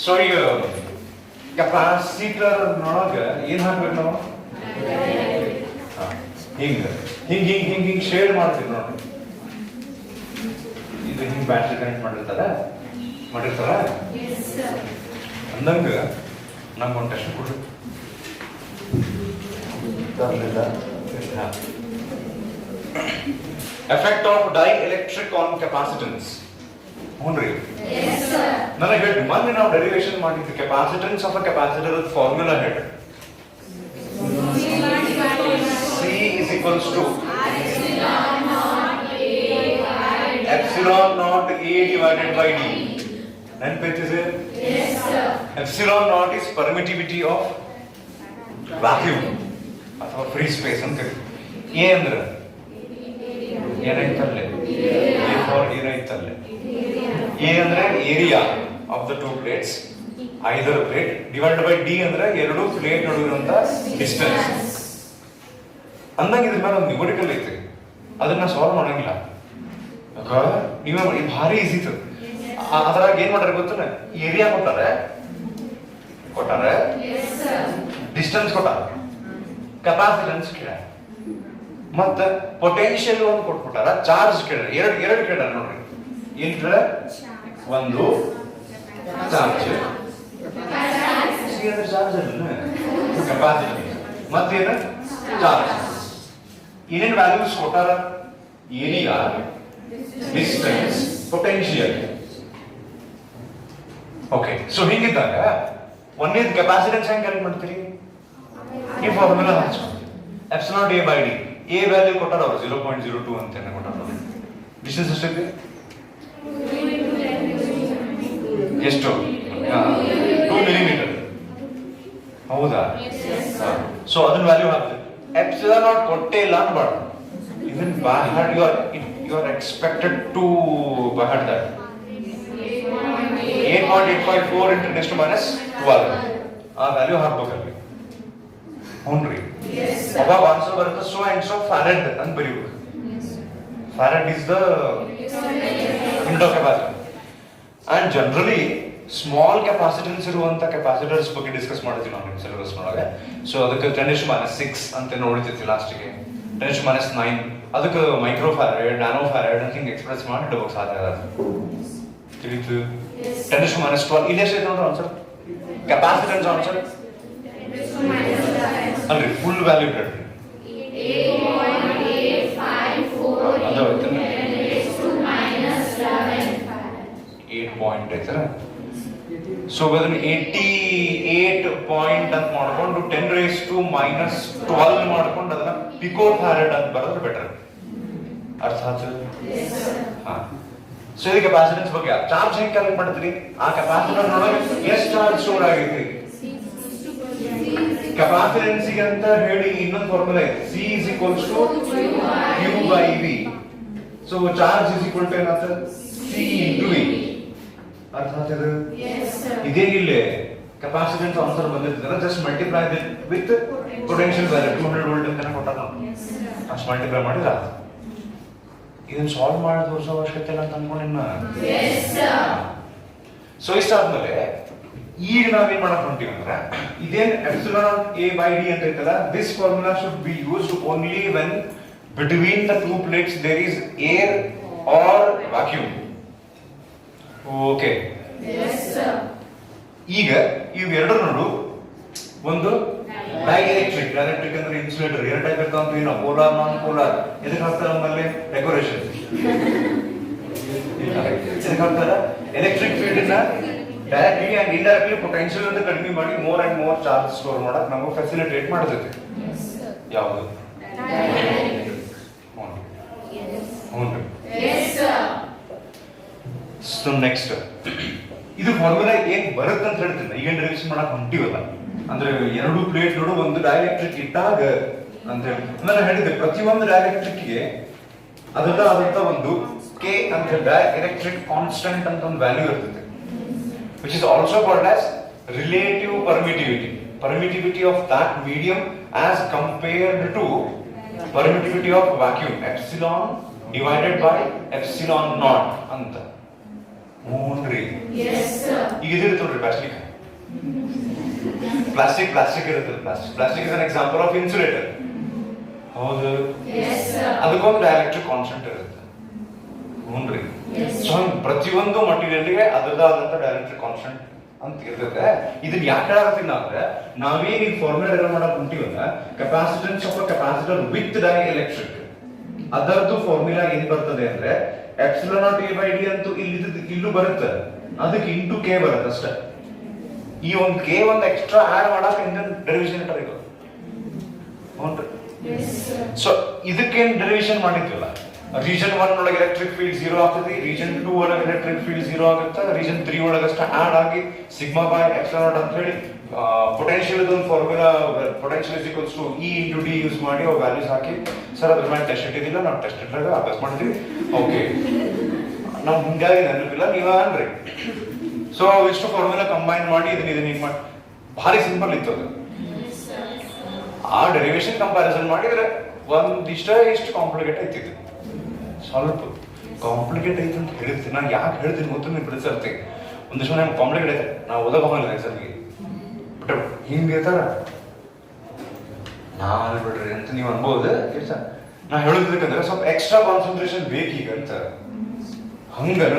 So ಈಗ capacitor ನೊಳಗೆ ಏನು ಹಾಕ್ಬೇಕು ನಾವು? ಹಿಂಗೆ ಹಿಂಗೆ ಹಿಂಗೆ ಹಿಂಗೆ ಹಿಂಗೆ ಶೇಡ್ ಮಾಡ್ತೀವಿ ನೋಡಿ. ಇದು ಹಿಂಗೆ ಬ್ಯಾಟ್ರಿ ಕನೆಕ್ಟ್ ಮಾಡಿರ್ತಾರ ಅಂದಂಗ ನಮ್ಗೆ ಒಂದು ಟೆಸ್ಟ್ ಕೊಡ್ರಿ. Effect of dielectric on capacitance. ಹ್ಞೂನ್ರಿ, ನನಗೆ ಹೇಳಿ ಮೊನ್ನೆ ನಾವು ಡೆರಿವೇಶನ್ ಮಾಡಿದ್ದು capacitance of a capacitor formula ಹೇಳಿ. C is equals to epsilon naught A divided by D. ನೆನಪೈತಿದೆ? Epsilon naught is permittivity of vacuum ಅಥವಾ ಫ್ರೀ ಸ್ಪೇಸ್ ಅಂತ. ಎ ಅಂದ್ರೆ ಏನೈತಲ್ಲೇ, ಎ ಫಾರ್ ಏನೈತಲ್ಲೇ, ಎ ಅಂದ್ರೆ area of the two plates, either plate, divided by D ಅಂದ್ರೆ ಎರಡು plate ನಡುವಿರುವಂತ distance. ಅಂದಂಗ ಇದ್ರ ಮೇಲೆ ಒಂದು ನ್ಯೂಮರಿಕಲ್ ಐತಿ, ಅದನ್ನ ಸಾಲ್ವ್ ಮಾಡಂಗಿಲ್ಲ. ನೀವೇ ಮಾಡಿ, ಭಾರಿ ಈಸಿ ಇತ್ತು. ಅದ್ರಾಗ ಏನ್ ಮಾಡ್ಯಾರ ಗೊತ್ತ? ಏರಿಯಾ ಕೊಟ್ಟಾರೆ, ಡಿಸ್ಟೆನ್ಸ್ ಕೊಟ್ಟಾರ, ಕೆಪಾಸಿಟನ್ಸ್ ಕೇಳ, ಮತ್ತ ಪೊಟೆನ್ಶಿಯಲ್ ಒಂದು ಕೊಟ್ಬಿಟ್ಟಾರ, ಚಾರ್ಜ್ ಕೇಳ, ಎರಡು ಕೇಳ ನೋಡ್ರಿ. ಏನ್ ಕೇಳ? ಒಂದು ಚಾರ್ಜ್, ಚಾರ್ಜ್ ಕೆಪಾಸಿಟಿ, ಮತ್ತೇನ ಚಾರ್ಜ್. ಏನೇನ್ ವ್ಯಾಲ್ಯೂಸ್ ಕೊಟ್ಟಾರ? Area, distance, potential. Okay, so ಹಿಂಗಿದ್ದಾಗ ಒಂದೇದು ಕೆಪಾಸಿಟನ್ಸ್ ಹೆಂಗ್ ಕ್ಯಾಲ್ಕುಲೇಟ್ ಮಾಡ್ತೀರಿ? ಈ ಫಾರ್ಮುಲಾ ಹಚ್ಕೊಂಡು epsilon A by D. A value ಕೊಟ್ಟಾರ ಅವರು 0.02 ಅಂತ ಕೊಟ್ಟಾರ. ಡಿಸ್ಟೆನ್ಸ್ ಎಷ್ಟಿದೆ? ಎಷ್ಟು? 2 ಮಿಲಿಮೀಟರ್. ಹೌದಾ? ಸೊ ಅದನ್ನ ವ್ಯಾಲ್ಯೂ ಹಾಕ್ತೀವಿ. ಎಪ್ಸಿಲಾನ್ ನಾಟ್ ಕೊಟ್ಟೇ ಇಲ್ಲ ಅನ್ಬಾರ್ದು. Even by heart you are expected to by heart that 8.854 into 10 to minus 12 ಆ ವ್ಯಾಲ್ಯೂ ಹಾಕ್ಬೇಕಲ್ಲಿ. ಹ್ಞೂನ್ರಿ, ಅವಾಗ ಆನ್ಸರ್ ಬರುತ್ತೆ ಸೋ ಅಂಡ್ ಸೋ ಫ್ಯಾರಡ್ ಅಂತ ಬರೀಬೇಕು. Farad is the unit of capacitor. And generally small capacitance ಇರುವಂತ capacitors ಬಗ್ಗೆ ಡಿಸ್ಕಸ್ ಮಾಡಿದ್ವಿ ನಾವು ನಿಮ್ಮ ಸಿಲೆಬಸ್ ನೊಳಗೆ. ಸೊ ಅದಕ್ಕೆ 10⁻6 ಅಂತ ನೋಡಿರ್ತೀವಿ ಲಾಸ್ಟಿಗೆ, 10⁻9 ಅದಕ್ಕೆ ಮೈಕ್ರೋ ಫ್ಯಾರಡ್, ನ್ಯಾನೋ ಫ್ಯಾರಡ್ ಅಂತ ಹಿಂಗೆ ಎಕ್ಸ್ಪ್ರೆಸ್ ಮಾಡಿ ಇಡಬೇಕು ಸಾಧ್ಯ ಅದ. ತಿಳಿತು? 10⁻12 ಇಲ್ಲಿ ಎಷ್ಟು ನೋಡ್ರಿ ಆನ್ಸರ್? ಕೆಪಾಸಿಟನ್ಸ್ ಆನ್ಸರ್ ಅಲ್ರಿ, ಫುಲ್ ವ್ಯಾಲ್ಯೂ ಹೇಳ್ರಿ. ಅದು 8 ಪಾಯಿಂಟ್ ಐತರ. ಸೊ ಅದನ್ನ 88 ಪಾಯಿಂಟ್ ಅಂತ ಮಾಡ್ಕೊಂಡು 10⁻⁻12 ಮಾಡ್ಕೊಂಡು ಅದನ್ನ ಪಿಕೋ ಫ್ಯಾರಡ್ ಅಂತ ಬರೋದು ಬೆಟರ್. ಅರ್ಥ ಆಯ್ತು? ಹಾ. ಸೊ ಇದು ಕೆಪಾಸಿಟನ್ಸ್ ಬಗ್ಗೆ. ಚಾರ್ಜ್ ಹೆಂಗ್ ಕ್ಯಾಲ್ಕುಲೇಟ್ ಮಾಡ್ತೀರಿ? ಆ ಕೆಪಾಸಿಟರ್ ನೊಳಗೆ ಎಷ್ಟು ಚಾರ್ಜ್ ಸ್ಟೋರ್ ಆಗೈತಿ? ಕೆಪಾಸಿಟನ್ಸಿಗೆ ಅಂತ ಹೇಳಿ ಇನ್ನೊಂದು ಫಾರ್ಮುಲಾ ಇದೆ, C is equals to Q by V. So charge is equal to ಏನಾಗ್ತದೆ? C into V. ಅರ್ಥ ಆಗ್ತದೆ? ಇದೇನಿಲ್ಲ ಕೆಪಾಸಿಟನ್ಸ್ ಆನ್ಸರ್ ಬಂದಿರ್ತದೆ, just multiply with potential value 200 volt ಅಂತ ಕೊಟ್ಟಾರ ನಾವು. ಅಷ್ಟು ಮಲ್ಟಿಪ್ಲೈ ಮಾಡಿದ್ರೆ ಇದನ್ನ ಸಾಲ್ವ್ ಮಾಡಿ ತೋರಿಸೋ ಅವಶ್ಯಕತೆ ಇಲ್ಲ ಅಂತ ಅನ್ಕೊಂಡಿನ. ಸೊ ಇಷ್ಟಾದ್ಮೇಲೆ ಈಗ ನಾವೇನ್ ಮಾಡಕ್ ಹೊಂತೀವಿ ಅಂದ್ರೆ, ಇದೇನ್ ಎಪ್ಸಿಲಾನ್ A by D ಅಂತ ಐತಲ್ಲ, this formula should be used only when between the two plates there is air or vacuum. Okay, ಈಗ ಇವೆರಡರ ನಡು ಒಂದು ಡೈಎಲೆಕ್ಟ್ರಿಕ್ ಅಂದ್ರೆ ಇನ್ಸುಲೇಟರ್, ಎರಡು ಟೈಪ್ ಇರ್ತಾವ, ಏನೋ ಪೋಲಾರ್, ನಾನ್ ಪೋಲಾರ್. ಎದಕ್ಕೆ ಹಾಕ್ತಾರೆ ನಮ್ಮಲ್ಲಿ? ಡೆಕೋರೇಷನ್. ಎದಕ್ಕೆ ಹಾಕ್ತಾರ? ಎಲೆಕ್ಟ್ರಿಕ್ ಫೀಲ್ಡ್ ನ ಡೈರೆಕ್ಟ್ಲಿ ಅಂಡ್ ಇಂಡೈರೆಕ್ಟ್ಲಿ ಪೊಟೆನ್ಶಿಯಲ್ ಅಂತ ಕಡಿಮೆ ಮಾಡಿ more and more charge store ಮಾಡಕ್ ನಮಗೆ ಫೆಸಿಲಿಟೇಟ್ ಮಾಡ್ತೈತಿ. ಯಾವುದು? ಹ್ಞೂ. ಸೊ ನೆಕ್ಸ್ಟ್ ಇದು ಫಾರ್ಮುಲಾ ಏನ್ ಬರುತ್ತೆ ಅಂತ ಹೇಳ್ತೀನಿ. ಈಗ ರಿವಿಷನ್ ಮಾಡಕ್ ಹೊಂಟಿವಲ್ಲ, ಅಂದ್ರೆ ಎರಡು ಪ್ಲೇಟ್ ನೋಡು ಒಂದು ಡೈಎಲೆಕ್ಟ್ರಿಕ್ ಇಟ್ಟಾಗ ಅಂತ ಹೇಳಿ ನಾನು ಹೇಳಿದೆ, ಪ್ರತಿಯೊಂದು ಡೈಎಲೆಕ್ಟ್ರಿಕ್ಗೆ ಅದಂತ ಒಂದು ಕೆ ಅಂತ ಡೈಎಲೆಕ್ಟ್ರಿಕ್ ಕಾನ್ಸ್ಟೆಂಟ್ ಅಂತ ಒಂದು ವ್ಯಾಲ್ಯೂ ಇರ್ತದೆ, which is also called as relative permittivity of that medium as compared to permittivity of vacuum, epsilon divided by epsilon naught ಅಂತ. ಹ್ಞೂನ್ರಿ. ಈಗ ಇದಿರುತ್ತೆ ನೋಡ್ರಿ ಪ್ಲಾಸ್ಟಿಕ್ ಇರುತ್ತೆ. Plastic is an example of insulator. ಹೌದು, ಅದಕ್ಕೊಂದು ಡೈಎಲೆಕ್ಟ್ರಿಕ್ ಕಾನ್ಸ್ಟೆಂಟ್ ಇರುತ್ತೆ. ಹ್ಞೂನ್ರಿ. ಸೊ ಪ್ರತಿಯೊಂದು ಮಟೀರಿಯಲ್ಗೆ ಅದರದಾದಂತ ಡೈಎಲೆಕ್ಟ್ರಿಕ್ ಕಾನ್ಸ್ಟೆಂಟ್ ಅಂತ ಇರ್ತದೆ. ಇದನ್ನ ಯಾಕೆ ಹೇಳಕತ್ತೀನಿ ಅಂದ್ರೆ, ನಾವೇನ್ ಈ ಫಾರ್ಮುಲಾ ಡೆರೈವ್ ಮಾಡಕ್ ಹೊಂಟಿವಲ್ಲ, capacitance of capacitor with dielectric, ಅದರದ್ದು ಫಾರ್ಮುಲಾ ಏನ್ ಬರ್ತದೆ ಅಂದ್ರೆ epsilon not A by D ಅಂತೂ ಇಲ್ಲೂ ಬರುತ್ತೆ, ಅದಕ್ಕೆ ಇಂಟು ಕೆ ಬರುತ್ತೆ ಅಷ್ಟೇ. ಈ ಒಂದು ಕೆ ಒಂದು ಎಕ್ಸ್ಟ್ರಾ ಆಡ್ ಮಾಡಕ್ ಇಂಡಿಯನ್ ಡೆರಿವೇಶನ್ ಇಟ್ಟಾರೆ ಇದು. ಸೊ ಇದಕ್ಕೇನು ಡೆರಿವೇಶನ್ ಮಾಡಿದ್ವಲ್ಲ, ರೀಜನ್ 1 ಒಳಗೆ ಎಲೆಕ್ಟ್ರಿಕ್ ಫೀಲ್ಡ್ 0 ಆಗ್ತದೆ, ರೀಜನ್ 2 ಒಳಗೆ ಎಲೆಕ್ಟ್ರಿಕ್ ಫೀಲ್ಡ್ 0 ಆಗುತ್ತೆ, ರೀಜನ್ 3 ಒಳಗೆ ಅಷ್ಟೇ ಆಡ್ ಆಗಿ ಸಿಗ್ಮಾ ಬೈ ಎಪ್ಸಿಲಾನ್ ನಾಟ್ ಅಂತ ಹೇಳಿ ಪೊಟೆನ್ಶಿಯಲ್ ಒಂದು formula, potential is equals to e into d use ಮಾಡಿ ಅವು ವ್ಯಾಲ್ಯೂಸ್ ಹಾಕಿ, ಸರ್ ಅದ್ರ ಮೇಲೆ ಟೆಸ್ಟ್ ಇಟ್ಟಿದ್ದಿಲ್ಲ, ನಾವು ಟೆಸ್ಟ್ ಇಟ್ಟಾಗ ಅಭ್ಯಾಸ ಮಾಡಿದ್ವಿ. ಓಕೆ, ನಾವು ಹಿಂಗಾಗಿ ನೆನಪಿಲ್ಲ, ನೀವ ಅನ್ರಿ. ಸೊ ಇಷ್ಟು ಫಾರ್ಮುಲಾ ಕಂಬೈನ್ ಮಾಡಿ ಇದನ್ನ ಮಾಡಿ ಭಾರಿ ಸಿಂಪಲ್ ಇತ್ತು ಅದು. ಆ ಡೆರಿವೇಶನ್ ಕಂಪ್ಯಾರಿಸನ್ ಮಾಡಿದ್ರೆ ಇಷ್ಟು ಕಾಂಪ್ಲಿಕೇಟ್ ಐತಿತ್ತು. ಸ್ವಲ್ಪ ಕಾಂಪ್ಲಿಕೇಟ್ ಐತೆ ಅಂತ ಹೇಳ್ತೀನಿ. ನಾನು ಯಾಕೆ ಹೇಳ್ತೀನಿ ಗೊತ್ತು, ನೀವು ಬಿಡಿಸಿರ್ತೀವಿ ಒಂದಿಷ್ಟು ನಮ್ಗೆ ಕಾಂಪ್ಲಿಕೇಟ್ ಐತೆ, ನಾವು ಓದೋ ಹೋಗಲ್ಲ ಎಕ್ಸಾಮ್ಗೆ, ಬಟ್ ಹಿಂಗೆ ಇರ್ತಾರ ನಾಲ್ ಬಿಡ್ರಿ ಅಂತ ನೀವು ಅನ್ಬೋದು. ನಾ ಹೇಳೋದಕ್ಕಂದ್ರೆ ಸ್ವಲ್ಪ ಎಕ್ಸ್ಟ್ರಾ ಕಾನ್ಸಂಟ್ರೇಷನ್ ಬೇಕೀಗ ಅಂತ. ಹಂಗನ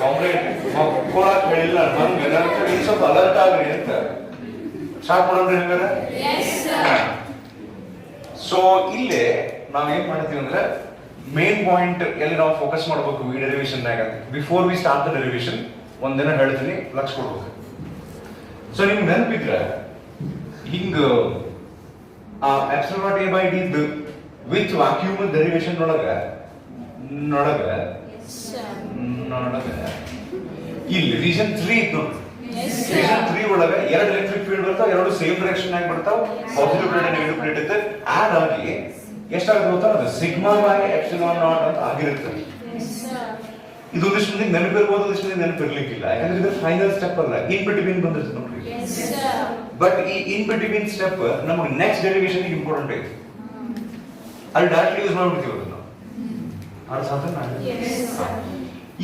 ಕಾಂಪ್ಲಿಕೇಟ್ ಮಕ್ಕೊಳಕ್ ಹೇಳಿಲ್ಲ ಹಂಗನ ಅಂತ ಸ್ವಲ್ಪ ಅಲರ್ಟ್ ಆಗ್ರಿ ಅಂತ ಸ್ಟಾರ್ಟ್ ಮಾಡೋಣ್ರಿ ಹಂಗಾರೆ. ಸೊ ಇಲ್ಲೇ ನಾವೇನ್ ಮಾಡ್ತೀವಿ ಅಂದ್ರೆ, ಮೇನ್ ಪಾಯಿಂಟ್ ಎಲ್ಲಿ ನಾವು ಫೋಕಸ್ ಮಾಡ್ಬೇಕು ಈ ಡೆರಿವೇಶನ್ ನಾಗ. Before we start the derivation ಒಂದಿನ ಹೇಳ್ತೀನಿ, ಲಕ್ಷ ಕೊಡ್ಬೇಕು. ಸೊ ನಿಮ್ಗೆ ನೆನಪಿದ್ರೆ ಹಿಂಗ epsilon naught A by D with vacuum derivation ಒಳಗ ಇಲ್ಲಿ ರೀಜನ್ 3 ಇತ್ತು. ರೀಜನ್ 3 ಒಳಗ ಎರಡು ಎಲೆಕ್ಟ್ರಿಕ್ ಫೀಲ್ಡ್ ಬರ್ತಾವ, ಎರಡು ಸೇಮ್ ಡೈರೆಕ್ಷನ್ ಆಗಿ ಬರ್ತಾವ, ಪಾಸಿಟಿವ್ ಪ್ಲೇಟ್ ನೆಗೆಟಿವ್ ಪ್ಲೇಟ್ ಇರುತ್ತೆ. ಆಡ್ ಆಗಿ ಎಷ್ಟಾಗುತ್ತೆ ಗೊತ್ತಾ, ಅದು ಸಿಗ್ಮಾ ಬೈ ಎಪ್ಸಿಲಾನ್ ನಾಟ್ ಅಂತ ಆಗಿರುತ್ತೆ. ಇದು ಒಂದಿಷ್ಟು ಮಂದಿಗೆ ನೆನಪಿರ್ಬೋದು, ಒಂದಿಷ್ಟು ಮಂದಿಗೆ ನೆನಪಿರ್ಲಿಕ್ಕಿಲ್ಲ, ಯಾಕಂದ್ರೆ ಇದು ಫೈನಲ್ ಸ್ಟೆಪ್ ಅಲ್ಲ, ಇನ್ ಬಿಟ್ವೀನ್ ಬಂದಿರುತ್ತೆ ನೋಡ್ರಿ. ಬಟ್ ಈ ಇನ್ ಬಿಟ್ವೀನ್ ಸ್ಟೆಪ್ ನಮಗೆ ನೆಕ್ಸ್ಟ್ ಡೆರಿವೇಶನ್ ಇಂಪಾರ್ಟೆಂಟ್ ಐತಿ, ಅಲ್ಲಿ ಡೈರೆಕ್ಟ್ಲಿ ಯೂಸ್ ಮಾಡ್ಬಿಡ್ತೀವಿ ಅದನ್ನ.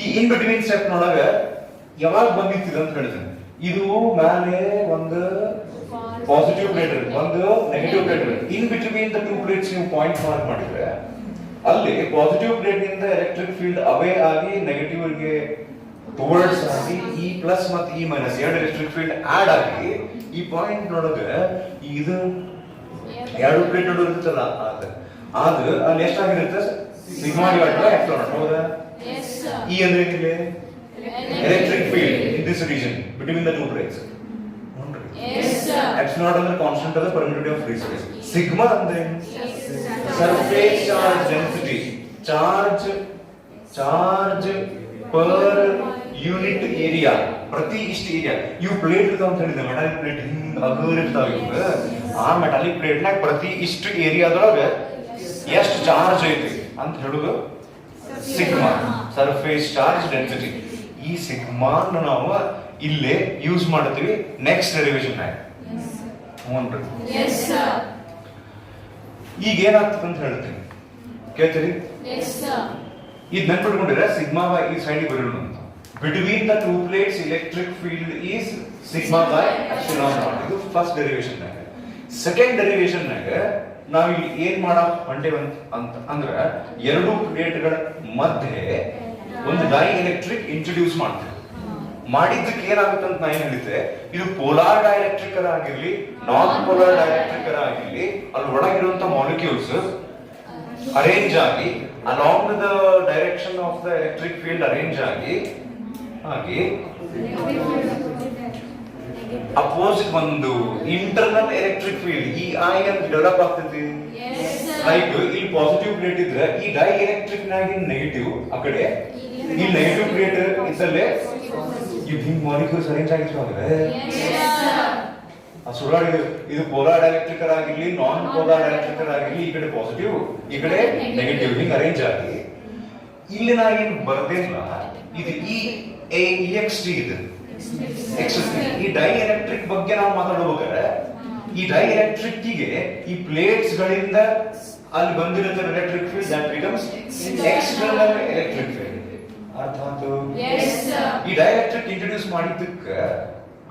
ಈ ಇನ್ ಬಿಟ್ವೀನ್ ಸ್ಟೆಪ್ ನೊಳಗ ಯಾವಾಗ ಬಂದಿತ್ತು ಅಂತ ಹೇಳ್ತೇನೆ. ಇದು ಮೇಲೆ ಒಂದು ಪಾಸಿಟಿವ್ ಪ್ಲೇಟ್ ಇರುತ್ತೆ, ಒಂದು ನೆಗೆಟಿವ್ ಪ್ಲೇಟ್ ಇರುತ್ತೆ. In between the two plates ನೀವು ಪಾಯಿಂಟ್ ಮಾರ್ಕ್ ಮಾಡಿದ್ರೆ ಅಲ್ಲಿ ಪಾಸಿಟಿವ್ ಪ್ಲೇಟ್ ನಿಂದ ಎಲೆಕ್ಟ್ರಿಕ್ ಫೀಲ್ಡ್ ಅವೇ ಆಗಿ ನೆಗೆಟಿವ್ ಗೆ ಟುವರ್ಡ್ಸ್ ಆಗಿ ಇ ಪ್ಲಸ್ ಮತ್ತು ಇ ಮೈನಸ್ ಎರಡು ಎಲೆಕ್ಟ್ರಿಕ್ ಫೀಲ್ಡ್ ಆಡ್ ಆಗಿ ಈ ಪಾಯಿಂಟ್ ನೊಳಗೆ ಇದು ಎರಡು ಪ್ಲೇಟ್ ನಡುವೆ ಇರುತ್ತಲ್ಲ, ಅದು ಅಲ್ಲಿ ಎಷ್ಟಾಗಿರುತ್ತೆ, sigma divided by epsilon naught. ಹೌದಾ? ಇ ಅಂದ್ರೆ ಏನಿದೆ, electric field in this region between the two plates. Epsilon naught ಅಂದ್ರೆ ಕಾನ್ಸ್ಟೆಂಟ್ ಅದ permittivity of free space. Sigma ಅಂದ್ರೆ surface charge density, charge per unit area, ಪ್ರತಿ ಇಷ್ಟು ಏರಿಯಾ. ಇವು plate ಇರ್ತಾವ ಅಂತ ಹೇಳಿದೆ, ಮೆಟಾಲಿಕ್ ಪ್ಲೇಟ್ ಹಿಂಗ್ ಹಗುರ್ ಇರ್ತಾವ ಇವಾಗ. ಆ ಮೆಟಾಲಿಕ್ ಪ್ಲೇಟ್ ನಾಗ ಪ್ರತಿ ಇಷ್ಟು ಏರಿಯಾದೊಳಗೆ ಎಷ್ಟು ಚಾರ್ಜ್ ಐತಿ ಅಂತ ಹೇಳುದು ಸಿಗ್ಮಾ, ಸರ್ಫೇಸ್ ಚಾರ್ಜ್ ಡೆನ್ಸಿಟಿ. ಈ ಸಿಗ್ಮಾನ ನಾವು ಇಲ್ಲೇ ಯೂಸ್ ಮಾಡ್ತೀವಿ ನೆಕ್ಸ್ಟ್ ಡೆರಿವೇಶನ್ ನಾಗ. ಈಗ ಏನಾಗ್ತದೆ ಅಂತ ಹೇಳ್ತೀನಿ, ಕೇಳ್ತೀರಿ? ಇದು ನೆನ್ಪಿಟ್ಕೊಂಡಿರ ಸಿಗ್ಮಾ ಬೈ ಈ ಸೈಡ್ ಬರೋಣ ಅಂತ. Between the two plates electric field is sigma by epsilon not. ಇದು ಫಸ್ಟ್ ಡೆರಿವೇಶನ್ ನಾಗ. ಸೆಕೆಂಡ್ ಡೆರಿವೇಶನ್ ನಾಗ ನಾವು ಇಲ್ಲಿ ಏನ್ ಮಾಡಕ್ ಹೊಂಟೇವೆ ಅಂತ ಅಂದ್ರೆ, ಎರಡು ಪ್ಲೇಟ್ಗಳ ಮಧ್ಯೆ ಒಂದು ಡೈ ಎಲೆಕ್ಟ್ರಿಕ್ ಇಂಟ್ರೊಡ್ಯೂಸ್ ಮಾಡ್ತೇವೆ. ಮಾಡಿದ್ದಕ್ಕೆ ಏನಾಗುತ್ತೆ ಅಂತ ನಾ ಏನ್ ಹೇಳಿದ್ದೆ, ಇದು ಪೋಲಾರ್ ಡೈಎಲೆಕ್ಟ್ರಿಕ್ ಆಗಿರ್ಲಿ, ನಾನ್ ಪೋಲಾರ್ ಡೈಎಲೆಕ್ಟ್ರಿಕ್ ಆಗಿರ್ಲಿ, ಅಲ್ಲಿ ಒಳಗಿರುವಂತ ಮಾಲಿಕ್ಯೂಲ್ಸ್ ಅರೇಂಜ್ ಆಗಿ along the direction of the electric field arrange ಆಗಿ ಅಪೋಸಿಟ್ ಒಂದು ಇಂಟರ್ನಲ್ ಎಲೆಕ್ಟ್ರಿಕ್ ಫೀಲ್ಡ್ ಈ ಐ ಅಂತ ಡೆವಲಪ್ ಆಗ್ತೈತಿ. ಲೈಕ್ ಇಲ್ಲಿ ಪಾಸಿಟಿವ್ ಪ್ಲೇಟ್ ಇದ್ರೆ ಈ ಡೈ ಎಲೆಕ್ಟ್ರಿಕ್ ನಾಗಿ ನೆಗೆಟಿವ್ ಆ ಕಡೆ, ಈ ನೆಗೆಟಿವ್ ಪ್ಲೇಟ್ ಇದ್ದಲ್ಲೇ ಇದು ಹಿಂಗ್ ಮಾಲಿಕ್ಯೂಲ್ಸ್ ಅರೇಂಜ್ ಆಗಿರ್ತಾವೆ. ಸುಳ್ಳಾಡಿದ್ರು, ಇದು ಪೋಲಾರ್ ಎಲೆಕ್ಟ್ರಿಕಲ್ ಆಗಿರ್ಲಿ, ನಾನ್ ಪೋಲಾರ್ ಎಲೆಕ್ಟ್ರಿಕಲ್ ಆಗಿರ್ಲಿ, ಈ ಕಡೆ ಪಾಸಿಟಿವ್ ಈ ಕಡೆ ನೆಗೆಟಿವ್ ಹಿಂಗ್ ಅರೇಂಜ್ ಆಗಿ ಇಲ್ಲಿ ನಾ ಏನು ಬರ್ದೇಲ್ಲ, ಇದು EXT ಇದೆ. ಈ ಡೈ ಎಲೆಕ್ಟ್ರಿಕ್ ಬಗ್ಗೆ ನಾವು ಮಾತಾಡಬೇಕಾದ್ರೆ, ಈ ಡೈ ಎಲೆಕ್ಟ್ರಿಕ್ ಗೆ ಈ ಪ್ಲೇಟ್ಸ್ ಗಳಿಂದ ಅಲ್ಲಿ ಬಂದಿರುತ್ತೆ electric field that becomes external electric field. ಅರ್ಥ ಆಯ್ತು? Yes, sir. ಈ ಡೈಎಲೆಕ್ಟ್ರಿಕ್ ಇಂಟ್ರೊಡ್ಯೂಸ್ ಮಾಡಿದ್ದಕ್ಕೆ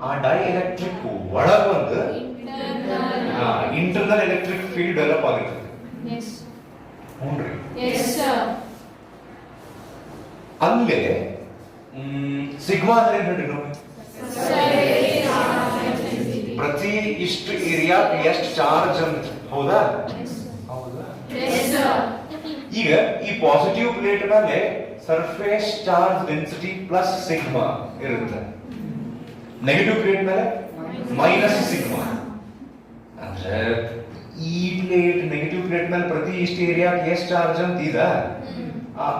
ಆ ಡೈಎಲೆಕ್ಟ್ರಿಕ್ ಒಳಗ ಒಂದು ಇಂಟರ್ನಲ್ ಎಲೆಕ್ಟ್ರಿಕ್ ಫೀಲ್ಡ್ ಡೆವಲಪ್ ಆಗುತ್ತೆ. Yes. ಹ್ಞೂನ್ರಿ. Yes, sir. ಅಲ್ಲೇ ಸಿಗ್ಮಾ ಅಂದ್ರೆ ಏನು ಹೇಳ್ರಿ ನೋಡಿ? ಪ್ರತಿ ಇಷ್ಟು ಏರಿಯಾ ಎಷ್ಟು ಚಾರ್ಜ್ ಅಂತ, ಹೌದಾ? ಹೌದಾ? Yes, sir. ಈಗ ಈ ಪಾಸಿಟಿವ್ ಪ್ಲೇಟ್ ಮೇಲೆ surface charge density plus sigma ಇರುತ್ತೆ, ನೆಗೆಟಿವ್ ಪ್ಲೇಟ್ ಮೇಲೆ ಮೈನಸ್ ಸಿಗ್ಮಾ. ಅಂದ್ರೆ ಈ ಪ್ಲೇಟ್ ನೆಗೆಟಿವ್ ಪ್ಲೇಟ್ ಮೇಲೆ ಪ್ರತಿ ಇಷ್ಟು ಏರಿಯಾ ಎಷ್ಟು ಚಾರ್ಜ್ ಅಂತ ಈಗ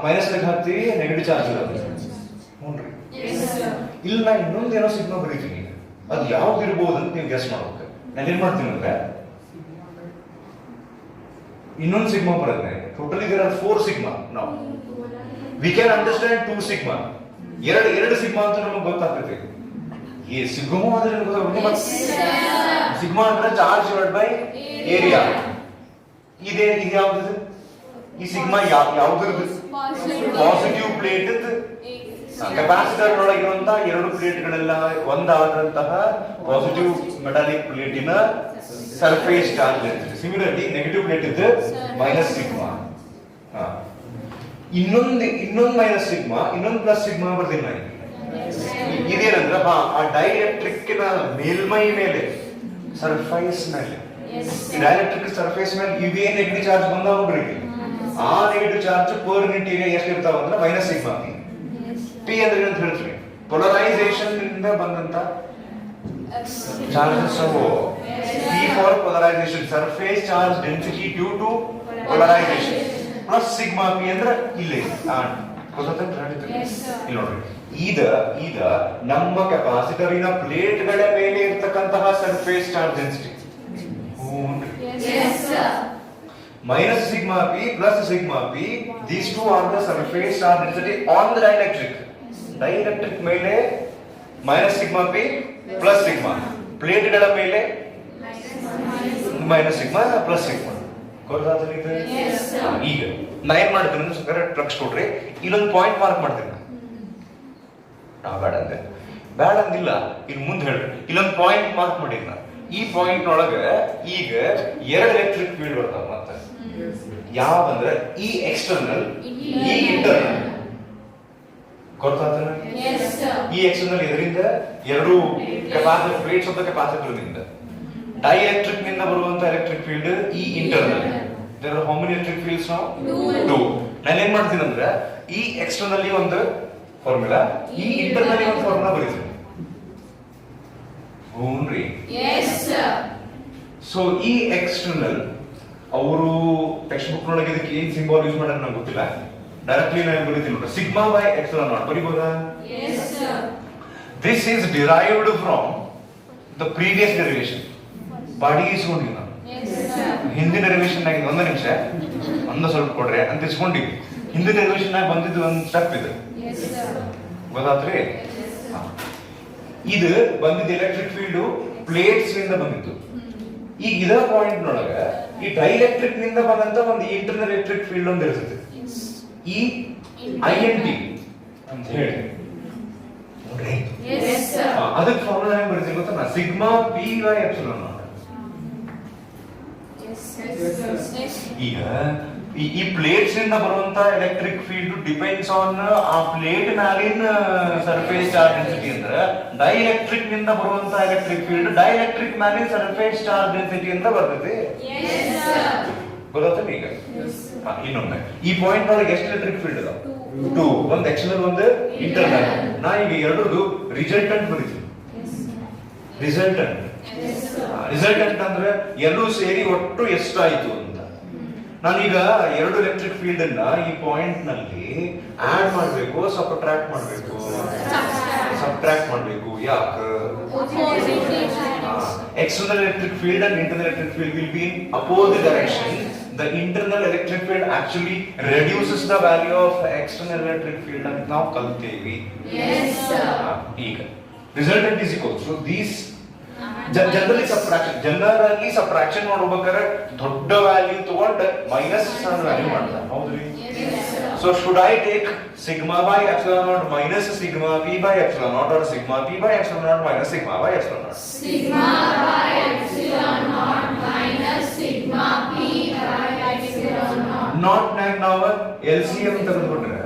ಮೈನಸ್ ಲೆಕ್ಕ ಹಾಕ್ತೀವಿ, ನೆಗೆಟಿವ್ ಚಾರ್ಜ್ ಇರುತ್ತೆ. ಹ್ಞೂನ್ರಿ. ಇಲ್ಲಿ ನಾ ಇನ್ನೊಂದೇನೋ ಸಿಗ್ಮಾ ಬರೀತೀನಿ, ಅದು ಯಾವ್ದು ಇರ್ಬೋದು ಅಂತ ನೀವು ಗೆಸ್ ಮಾಡ್ಬೇಕು. ನಾನು ಏನ್ ಮಾಡ್ತೀನಿ ಅಂದ್ರೆ ಇನ್ನೊಂದು ಸಿಗ್ಮಾ ಬರುತ್ತೆ. Totally there are 4 sigma. ನಾವು ವಿ ಕ್ಯಾನ್ ಅಂಡರ್ಸ್ಟ್ಯಾಂಡ್ 2 ಸಿಗ್ಮಾ. ಎರಡು ಸಿಗ್ಮಾ ಅಂತ ನಮಗೆ ಗೊತ್ತಾಗ್ತೈತಿ. ಈ ಸಿಗ್ಮಾ ಅಂದ್ರೆ ಸಿಗ್ಮಾ ಅಂದ್ರೆ ಚಾರ್ಜ್ ಡಿವೈಡ್ ಬೈ ಏರಿಯಾ. ಇದು ಯಾವ್ದು? ಈ ಸಿಗ್ಮಾ ಯಾವ್ದು? ಪಾಸಿಟಿವ್ ಪ್ಲೇಟ್ ಕೆಪಾಸಿಟರ್ ಒಳಗಿರುವಂತಹ ಎರಡು ಪ್ಲೇಟ್ಗಳೆಲ್ಲ ಒಂದಾದಂತಹ ಪಾಸಿಟಿವ್ ಮೆಟಾಲಿಕ್ ಪ್ಲೇಟಿನ ಸರ್ಫೇಸ್ ಚಾರ್ಜ್ ಇರ್ತದೆ. ಸಿಮಿಲರ್ಲಿ ನೆಗೆಟಿವ್ ಪ್ಲೇಟ್ ಇದ್ದು ಮೈನಸ್ ಸಿಗ್ಮಾ. ಇನ್ನೊಂದು ಮೈನಸ್ ಸಿಗ್ಮಾ, ಇನ್ನೊಂದು ಪ್ಲಸ್ ಸಿಗ್ಮಾ ಬರ್ತೀನಿ ನಾನು. ಇದೇನಂದ್ರೆ ಆ ಡೈಎಲೆಕ್ಟ್ರಿಕ್ ಮೇಲ್ಮೈ ಮೇಲೆ ಸರ್ಫೇಸ್ ಮೇಲೆ ಡೈಎಲೆಕ್ಟ್ರಿಕ್ ಸರ್ಫೇಸ್ ಮೇಲೆ ಇವೇ ನೆಗೆಟಿವ್ ಚಾರ್ಜ್ ಬಂದಾವ ಬರೀತಿ. ಆ negative charge per unit area ಎಷ್ಟು ಇರ್ತಾವ ಅಂದ್ರೆ ಮೈನಸ್ ಸಿಗ್ಮಾ. ಪಿ ಅಂದ್ರೆ ಅಂತ ಹೇಳ್ತೀವಿ ಪೊಲರೈಸೇಷನ್ ಇಂದ ಬಂದಂತ charges. P for polarisation, surface charge density due to polarisation, plus sigma p ಅಂದ್ರೆ ಇಲ್ಲಿ ಇಲ್ಲಿ ನೋಡ್ರಿ. ಈಗ ನಮ್ಮ ಕೆಪಾಸಿಟರಿನ ಪ್ಲೇಟ್ಗಳ ಮೇಲೆ ಇರ್ತಕ್ಕಂತಹ surface charge density minus sigma p plus sigma p, these two are the surface charge density on the dielectric. Dielectric ಮೇಲೆ minus sigma p plus sigma, plate ಗಳ ಮೇಲೆ minus sigma plus sigma. ಗೊತ್ತಾಯ್ತಾ ಇದು? ಈಗ ನಾ ಏನ್ ಮಾಡ್ತೀನಿ ಅಂದ್ರೆ ಕರೆಕ್ಟ್ ಟ್ರಕ್ಸ್ ಕೊಡ್ರಿ, ಇಲ್ಲೊಂದು ಪಾಯಿಂಟ್ ಮಾರ್ಕ್ ಮಾಡ್ತೀನಿ. ಬೇಡ ಅಂದಿಲ್ಲ, ಇನ್ನು ಮುಂದೆ ಹೇಳ್ರಿ. ಇಲ್ಲೊಂದು ಪಾಯಿಂಟ್ ಮಾರ್ಕ್ ಮಾಡಿದ್ನ. ಈ ಪಾಯಿಂಟ್ ಒಳಗ ಈಗ ಎರಡು ಎಲೆಕ್ಟ್ರಿಕ್ ಫೀಲ್ಡ್ ಬರ್ತಾವ. ಮತ್ತೆ ಯಾವಂದ್ರೆ ಈ ಎಕ್ಸ್ಟರ್ನಲ್, ಈ ಇಂಟರ್ನಲ್. ಗೊತ್ತಾಗ್ತಾನೆ? ಈ ಎಕ್ಸ್ಟರ್ನಲ್ ಇದರಿಂದ ಎರಡು capacitor plates of the capacitor ನಿಂದ ಡೈಎಲೆಕ್ಟ್ರಿಕ್ ನಿಂದ ಬರುವಂತ ಎಲೆಕ್ಟ್ರಿಕ್ ಫೀಲ್ಡ್ ಈ internal. There are how many electric fields now? 2. ನಾನು ಏನ್ ಮಾಡ್ತೀನಿ ಅಂದ್ರೆ ಈ ಎಕ್ಸ್ಟರ್ನಲ್ ಒಂದು ಫಾರ್ಮುಲಾ, ಈ ಇಂಟರ್ನಲ್ ಒಂದು ಫಾರ್ಮುಲಾ ಬರೀತೀನಿ. ಹ್ಞೂನ್ರಿ. ಸೊ ಈ ಎಕ್ಸ್ಟರ್ನಲ್ ಅವರು ಟೆಕ್ಸ್ಟ್ ಬುಕ್ ನೊಳಗೆ ಇದಕ್ಕೆ ಏನ್ ಸಿಂಬಲ್ ಯೂಸ್ ಮಾಡ್ಯಾರ ನಂಗೆ ಗೊತ್ತಿಲ್ಲ. ಡೈರೆಕ್ಟ್ಲಿ ನಾನು ಬರೀತೀನಿ ನೋಡಿ, ಸಿಗ್ಮಾ ಬೈ ಎಪ್ಸಿಲಾನ್ ನಾಟ್ ಬರೀಬಹುದಾ? This is derived from the previous derivation. ಬಾಡಿ ಇಸ್ಕೊಂಡಿವಿ ನಾವು ಹಿಂದಿನ ಡೆರಿವೇಶನ್ ಆಗಿದೆ. ಒಂದು ನಿಮಿಷ ಸ್ವಲ್ಪ ಕೊಡ್ರಿ ಅಂತ ಇಸ್ಕೊಂಡಿವಿ. ಹಿಂದಿನ ಡೆರಿವೇಶನ್ ಆಗಿ ಬಂದಿದ್ದು ಒಂದು ಸ್ಟೆಪ್ ಇದೆ, ಗೊತ್ತಾತ್ರಿ? ಇದು ಬಂದಿದ್ದು ಎಲೆಕ್ಟ್ರಿಕ್ ಫೀಲ್ಡ್ ಪ್ಲೇಟ್ಸ್ ನಿಂದ ಬಂದಿತ್ತು. ಈಗ ಇದ ಪಾಯಿಂಟ್ ನೊಳಗ ಈ ಡೈಎಲೆಕ್ಟ್ರಿಕ್ ನಿಂದ ಬಂದಂತ ಒಂದು ಇಂಟರ್ನಲ್ ಎಲೆಕ್ಟ್ರಿಕ್ ಫೀಲ್ಡ್ ಒಂದು ಇರ್ತದೆ, ಈ INT ಅಂತ ಹೇಳಿ. ಅದಕ್ಕೆ ಫಾರ್ಮುಲಾ ಹೆಂಗ್ ಬರೀತೀವಿ ಗೊತ್ತಾ? Sigma p by epsilon not. ಈಗ ಈ ಪ್ಲೇಟ್ಸ್ ಇಂದ ಬರುವಂತ ಎಲೆಕ್ಟ್ರಿಕ್ ಫೀಲ್ಡ್ ಡಿಪೆಂಡ್ಸ್ ಆನ್ ಆ ಪ್ಲೇಟ್ ಮ್ಯಾಲಿನ ಸರ್ಫೇಸ್ ಚಾರ್ಜ್ ಡೆನ್ಸಿಟಿ. ಅಂದ್ರೆ ಡೈಎಲೆಕ್ಟ್ರಿಕ್ ನಿಂದ ಬರುವಂತ ಎಲೆಕ್ಟ್ರಿಕ್ ಫೀಲ್ಡ್ ಡೈಎಲೆಕ್ಟ್ರಿಕ್ ಮ್ಯಾಲಿನ ಸರ್ಫೇಸ್ ಚಾರ್ಜ್ ಡೆನ್ಸಿಟಿ ಅಂತ ಬರ್ತೈತಿ. ಗೊತ್ತಾಗ್ತದೆ? ಈಗ ಇನ್ನೊಮ್ಮೆ ಈ ಪಾಯಿಂಟ್ ಒಳಗೆ ಎಷ್ಟು ಎಲೆಕ್ಟ್ರಿಕ್ ಫೀಲ್ಡ್ ಅದಾವ? 2. ಒಂದು ಎಕ್ಸ್ಟರ್ನಲ್, ಒಂದು ಇಂಟರ್ನಲ್. ನಾ ಈಗ ಎರಡರದು ರಿಸಲ್ಟೆಂಟ್ ಬರೀತೀನಿ. ರಿಸಲ್ಟೆಂಟ್ ಅಂದ್ರೆ ಎಲ್ಲೂ ಸೇರಿ ಒಟ್ಟು ಎಷ್ಟಾಯ್ತು ಅಂತ. ನಾನೀಗ ಎರಡು ಎಲೆಕ್ಟ್ರಿಕ್ ಫೀಲ್ಡ್ ಅನ್ನ ಈ ಪಾಯಿಂಟ್ ನಲ್ಲಿ ಆಡ್ ಮಾಡಬೇಕು, ಸಬ್ಟ್ರಾಕ್ಟ್ ಮಾಡಬೇಕು? ಸಬ್ಟ್ರಾಕ್ಟ್ ಮಾಡಬೇಕು. ಯಾಕೆ? External electric field and internal electric field will be in opposite direction. The internal electric field actually reduces the value of external electric field ಅಂತ ನಾವು ಕಲಿತೇವಿ. ಈಗ resultant is equal to these generally subtraction ಮಾಡ್ಬೇಕಾದ್ರೆ ದೊಡ್ಡ value ತಗೊಂಡು minus ಸಣ್ಣ value ಮಾಡ್ತಾರೆ ಹೌದ್ರಿ so should I take sigma by epsilon not minus sigma p by epsilon not or sigma p by epsilon not minus sigma by epsilon not Sigma by epsilon naught minus sigma p by epsilon naught. Not ನಾಗ ನಾವು LCM ತೆಗೆದುಕೊಂಡ್ರೆ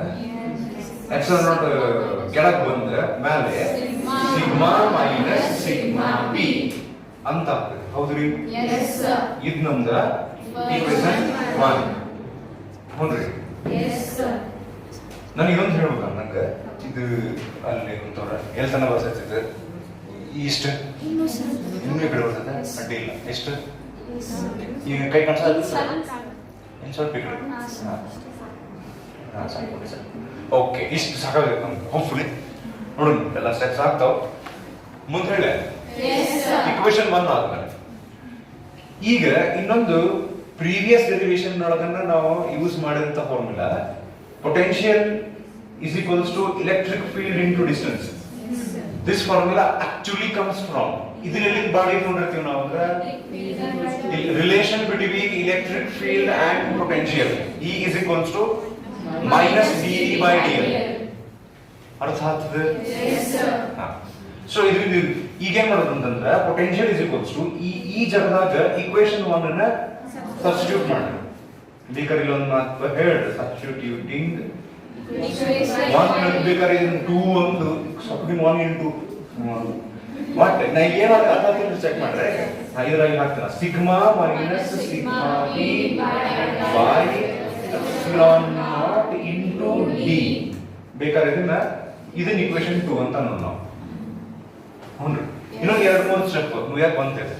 epsilon naught ಕೆಳಗೆ ಬಂದ ಮೇಲೆ sigma minus sigma P ಅಂತ ಆಗ್ತದೆ ಹೌದ್ರಿ Yes sir. ಇದು ನಮ್ದ ಈಕ್ವೇಷನ್ 1 ಹೌದ್ರಿ Yes sir. ನಾನು ಇನ್ನೊಂದು ಹೇಳ್ಬೇಕು ನಂಗೆ ಇದು ಅಲ್ಲಿ ಕುಂತವ್ರ ಎಲ್ಲಿ ತನಕ ಬರ್ಸತ್ತಿದ್ದು ಇಷ್ಟು ಇನ್ನೂ ಈ ಕಡೆ ಬರ್ತದೆ ಅಡ್ಡಿ ಇಲ್ಲ ಎಷ್ಟು ಈಗ ಕೈ ಕಾಣಿಸೋದು ಇನ್ನು ಸ್ವಲ್ಪ ಈ ಕಡೆ ಹಾಂ ಸಾಕು ಸರ್ ಓಕೆ ಇಷ್ಟು ಸಾಕಾಗಬೇಕು ನಮ್ಗೆ ಹೋಪ್ಫುಲಿ ನೋಡೋಣ ಎಲ್ಲ ಸ್ಟೆಪ್ಸ್ ಆಗ್ತಾವ ಮುಂದೆ ಹೇಳಿ Yes sir. ಇಕ್ವೇಷನ್ 1 ಆದ್ಮೇಲೆ ಈಗ ಇನ್ನೊಂದು ಪ್ರೀವಿಯಸ್ ಡೆರಿವೇಶನ್ ಒಳಗನ್ನ ನಾವು ಯೂಸ್ ಮಾಡಿದಂತ formula potential is equals to electric field into distance this formula actually comes from ಇದರಲ್ಲಿ ಬಾಡಿ ನೋಡಿರ್ತೀವಿ ನಾವು relation between electric field and potential e is equals to minus D by D l ಅರ್ಥ ಆಗ್ತದೆ Yes sir. So ಇದು ಈಗ ಏನ್ ಮಾಡೋದು ಅಂತಂದ್ರೆ ಪೊಟೆನ್ಷಿಯಲ್ ಇಸ್ ಈಕ್ವಲ್ಸ್ ಟು ಈ ಜಾಗದಾಗ ಈಕ್ವೇಷನ್ 1 ಅನ್ನ ಸಬ್ಸ್ಟಿಟ್ಯೂಟ್ ಮಾಡೋಣ ಬೇಕಾದ್ರೆ ಇಲ್ಲೊಂದು ಮಾತು ಹೇಳಿ ಸಬ್ಸ್ಟಿಟ್ಯೂಟಿಂಗ್ Equation 1 ಬೇಕಾದ್ರೆ 2 ಒಂದು ಸಬ್ಸ್ಟಿಟ್ಯೂಟ್ 1 ಇಂಟು ವಾಟ್ ನಾ ಏನು ಅರ್ಥ ಚೆಕ್ ಮಾಡ್ರೆ ಇದರಾಗಿ ಹಾಕ್ತೀನಿ sigma minus sigma p by epsilon naught into D ಬೇಕಾದ್ರೆ ಇದನ್ನ ಈಕ್ವೇಷನ್ 2 ಅಂತ ಅನ್ನೋದು ನಾವು ಹ್ಞೂ ಇನ್ನೊಂದು 2-3 ಸ್ಟೆಪ್ ಯಾಕೆ ಬಂತಿದೆ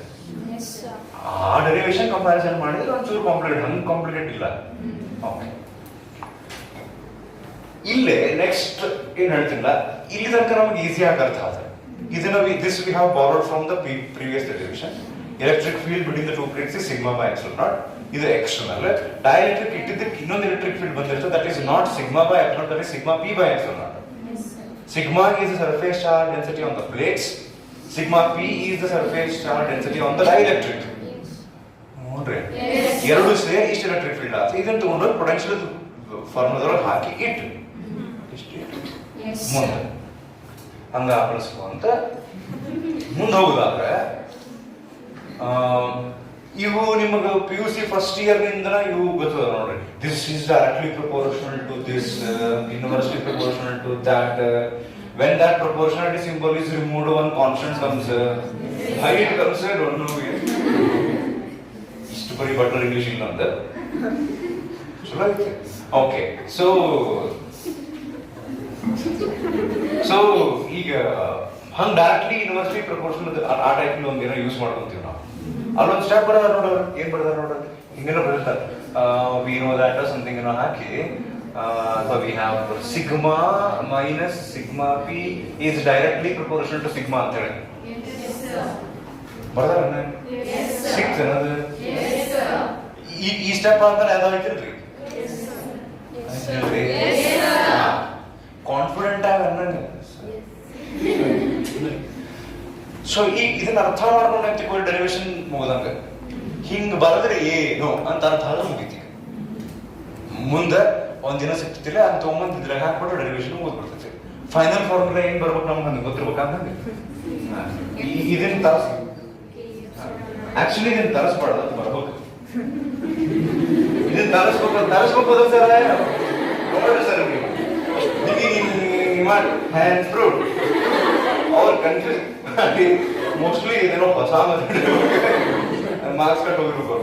Yes sir. ಆ ಡೆರಿವೇಶನ್ ಕಂಪ್ಯಾರಿಸನ್ ಮಾಡಿದ್ರೆ ಒಂಚೂರು ಕಾಂಪ್ಲಿಕೇಟ್ ಹಂಗೆ ಕಾಂಪ್ಲಿಕೇಟ್ ಇಲ್ಲ ಓಕೆ ಇಲ್ಲೇ ನೆಕ್ಸ್ಟ್ ಏನ್ ಹೇಳ್ತಿಲ್ಲ ಇಲ್ಲಿ ತನಕ ನಮಗೆ ಈಸಿ ಆಗಿ ಅರ್ಥ ಆದ್ರೆ ಇದನ್ನ this we have borrowed from the previous derivation electric field between the two plates is sigma by epsilon not ಇದು ಎಕ್ಸ್ಟರ್ನಲ್ ಡೈಎಲೆಕ್ಟ್ರಿಕ್ ಇಟ್ಟಿದ್ದಕ್ಕೆ ಇನ್ನೊಂದು ಎಲೆಕ್ಟ್ರಿಕ್ ಫೀಲ್ಡ್ ಬಂದಿರ್ತದೆ that is not sigma by epsilon that is sigma p by epsilon not Yes sir. sigma is the surface charge density on the plates sigma p is the surface charge density on the dielectric ನೋಡ್ರಿ Yes. ಎರಡು ಸೇರಿ ಇಷ್ಟು electric field ಆಗುತ್ತೆ ಇದನ್ನ ತಗೊಂಡು potential ಫಾರ್ಮುಲಾದೊಳಗೆ ಹಾಕಿ ಇಟ್ಟು ಇಷ್ಟು Yes sir. ಮುಂದೆ ಹಂಗ ಅಳಿಸ್ಕೊಂತ ಮುಂದೆ ಹೋಗುದಾದ್ರೆ ಇವು ನಿಮಗೆ P U C first year ನಿಂದ ಇವು ಗೊತ್ತದ ನೋಡ್ರಿ this is directly proportional to this inversely proportional to that when that proportionality symbol is removed one constant comes height comes I don't know ಇಷ್ಟು ಬರೀ ಬಟ್ಲರ್ ಇಂಗ್ಲಿಷ್ ಇಲ್ಲ ಅಂತ ಚಲೋ ಐತೆ ಓಕೆ ಸೊ ಈಗ ಹಂಗ ಡೈರೆಕ್ಟ್ಲಿ ಯೂನಿವರ್ಸಿಟಿ ಪ್ರಪೋರ್ಷನಲ್ ಆ type ಒಂದು ಏನೋ ಯೂಸ್ ಮಾಡ್ಕೊಂತೀವಿ ನಾವು ಅಲ್ಲೊಂದು ಸ್ಟೆಪ್ ಬರೋದು ನೋಡೋರು ಏನ್ ಬರ್ದಾರ ನೋಡೋರು ಹಿಂಗೇನೋ ಬರೀತಾರೆ ವಿ ನೋ ದಟ್ ಸಮಥಿಂಗ್ ಏನೋ ಹಾಕಿ ಅಥವಾ we have sigma minus sigma p is directly proportional to sigma ಅಂತ ಹೇಳಿ Yes sir. ಬರ್ದಾರ Yes sir. ಸಿಕ್ಸ್ ಅನ್ನೋದು Yes sir. ಈ ಸ್ಟೆಪ್ ಅಂತ ಯಾವ್ದು ಐತಿಲ್ರಿ Yes sir. Yes, ಕಾನ್ಫಿಡೆಂಟ್ ಆಗಿ ಅನ್ನಂಗ ಸೊ ಈಗ ಇದನ್ನ ಅರ್ಥ ಮಾಡ್ಕೊಂಡು ತಿಳ್ಕೊಳ್ಳಿ ಡೆರಿವೇಶನ್ ಮುಗಿದಂಗ ಹಿಂಗ್ ಬರದ್ರೆ ಏನು ಅಂತ ಅರ್ಥ ಆದ್ರೆ ಮುಗಿತಿ ಮುಂದೆ ಒಂದಿನ ಸಿಗ್ತಿಲ್ಲ ಅಂತ ತೊಗೊಂಬಂದು ಇದ್ರಾಗ ಹಾಕ್ಬಿಟ್ಟು ಡೆರಿವೇಶನ್ ಮುಗಿದ್ಬಿಡ್ತೈತಿ ಫೈನಲ್ ಫಾರ್ಮುಲಾ ಏನ್ ಬರ್ಬೇಕು ನಮ್ಗೆ ಹಂಗೆ ಗೊತ್ತಿರ್ಬೇಕಂದ್ರೆ ಇದನ್ನ ತರಸ್ ಆಕ್ಚುಲಿ ಇದನ್ನ ತರಸ್ಬಾರ್ದು ಅದು ಬರ್ಬೇಕು ಇದನ್ನ ತರಸ್ಬೇಕು ಸರ್ ನೋಡ್ರಿ ಸರ್ ಮಾಡಿ ಹ್ಯಾಂಡ್ ಫ್ರೂಟ್ ಅವ್ರು ಕನ್ಫ್ಯೂಸ್ ಮೋಸ್ಟ್ಲಿ ಇದೇನೋ ಹೊಸ ಮಾರ್ಕ್ಸ್ ಕಟ್ ಹೋಗಿರ್ಬೇಕು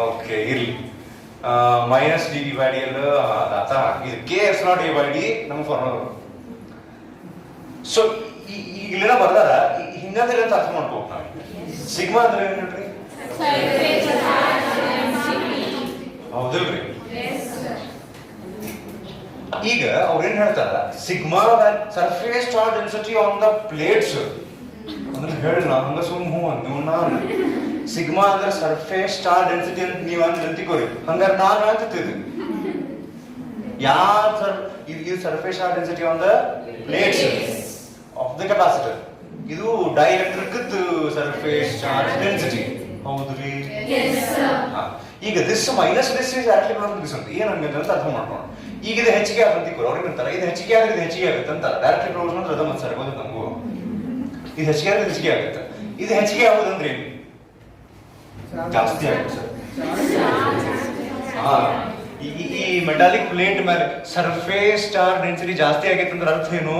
ಓಕೆ ಇರ್ಲಿ minus D by D L ಇದು K S naught D by D ನಮ್ಮ ಫಾರ್ಮುಲಾ ಸೊ ಇಲ್ಲೇನ ಬರ್ದಾರ ಹಿಂಗಂದ್ರೆ ಅಂತ ಅರ್ಥ ಮಾಡ್ಬೇಕು ನಾವು ಸಿಗ್ಮಾ ಅಂದ್ರೆ ಏನ್ ಹೇಳ್ರಿ Surface charge density. ಹೌದಿಲ್ರಿ Yes sir. ಈಗ ಅವ್ರೇನ್ ಹೇಳ್ತಾರ sigma surface charge density on the plates ಅಂದ್ರೆ ಹೇಳಿ ನಾ ಹಂಗ ಸುಮ್ ಹೂ ನೀವು ನಾನು ಸಿಗ್ಮಾ ಅಂದ್ರೆ ಸರ್ಫೇಸ್ ಚಾರ್ಜ್ ಡೆನ್ಸಿಟಿ ಅಂತ ನೀವ್ ಅಂತಿಕೋರಿ ಹಂಗಾರೆ ನಾನು ಅಂತಿದ್ದೆ ಇದು surface charge density on the plates of the capacitor ಇದು ಡೈಎಲೆಕ್ಟ್ರಿಕ್ ಸರ್ಫೇಸ್ ಚಾರ್ಜ್ ಡೆನ್ಸಿಟಿ ಹೌದ್ರಿ. ಈಗ this minus this is actually not this ಅಂತ ಏನ್ ಹಂಗಂತ ಅರ್ಥ ಮಾಡ್ಕೊಂಡು ಈಗ ಇದು ಹೆಚ್ಚಿಗೆ ಆಗುತ್ತೆ ಅವ್ರಿಗೆ ಅಂತಾರೆ ಇದು ಹೆಚ್ಚಿಗೆ ಆಗುತ್ತೆ ಇದು ಹೆಚ್ಚಿಗೆ ಆಗುತ್ತೆ ಅಂತ ಡೈರೆಕ್ಟ್ಲಿ ಪ್ರಪೋರ್ಷನ್ ಅಂದ್ರೆ ಅದ ಮತ್ತೆ ಸರ್ ಗೊತ್ತು ನಮಗೂ ಇದು ಹೆಚ್ಚಿಗೆ ಆಗುತ್ತೆ ಹೆಚ್ಚಿಗೆ ಆಗುತ್ತೆ ಇದು ಹೆಚ್ಚಿಗೆ ಆಗೋದಂದ್ರೆ ಏನು ಜಾಸ್ತಿ ಆಗುತ್ತೆ ಸರ್. ಈ ಮೆಟಾಲಿಕ್ ಪ್ಲೇಟ್ ಮೇಲೆ ಸರ್ಫೇಸ್ ಚಾರ್ಜ್ ಡೆನ್ಸಿಟಿ ಜಾಸ್ತಿ ಆಗೈತೆ ಅಂದ್ರೆ ಅರ್ಥ ಏನು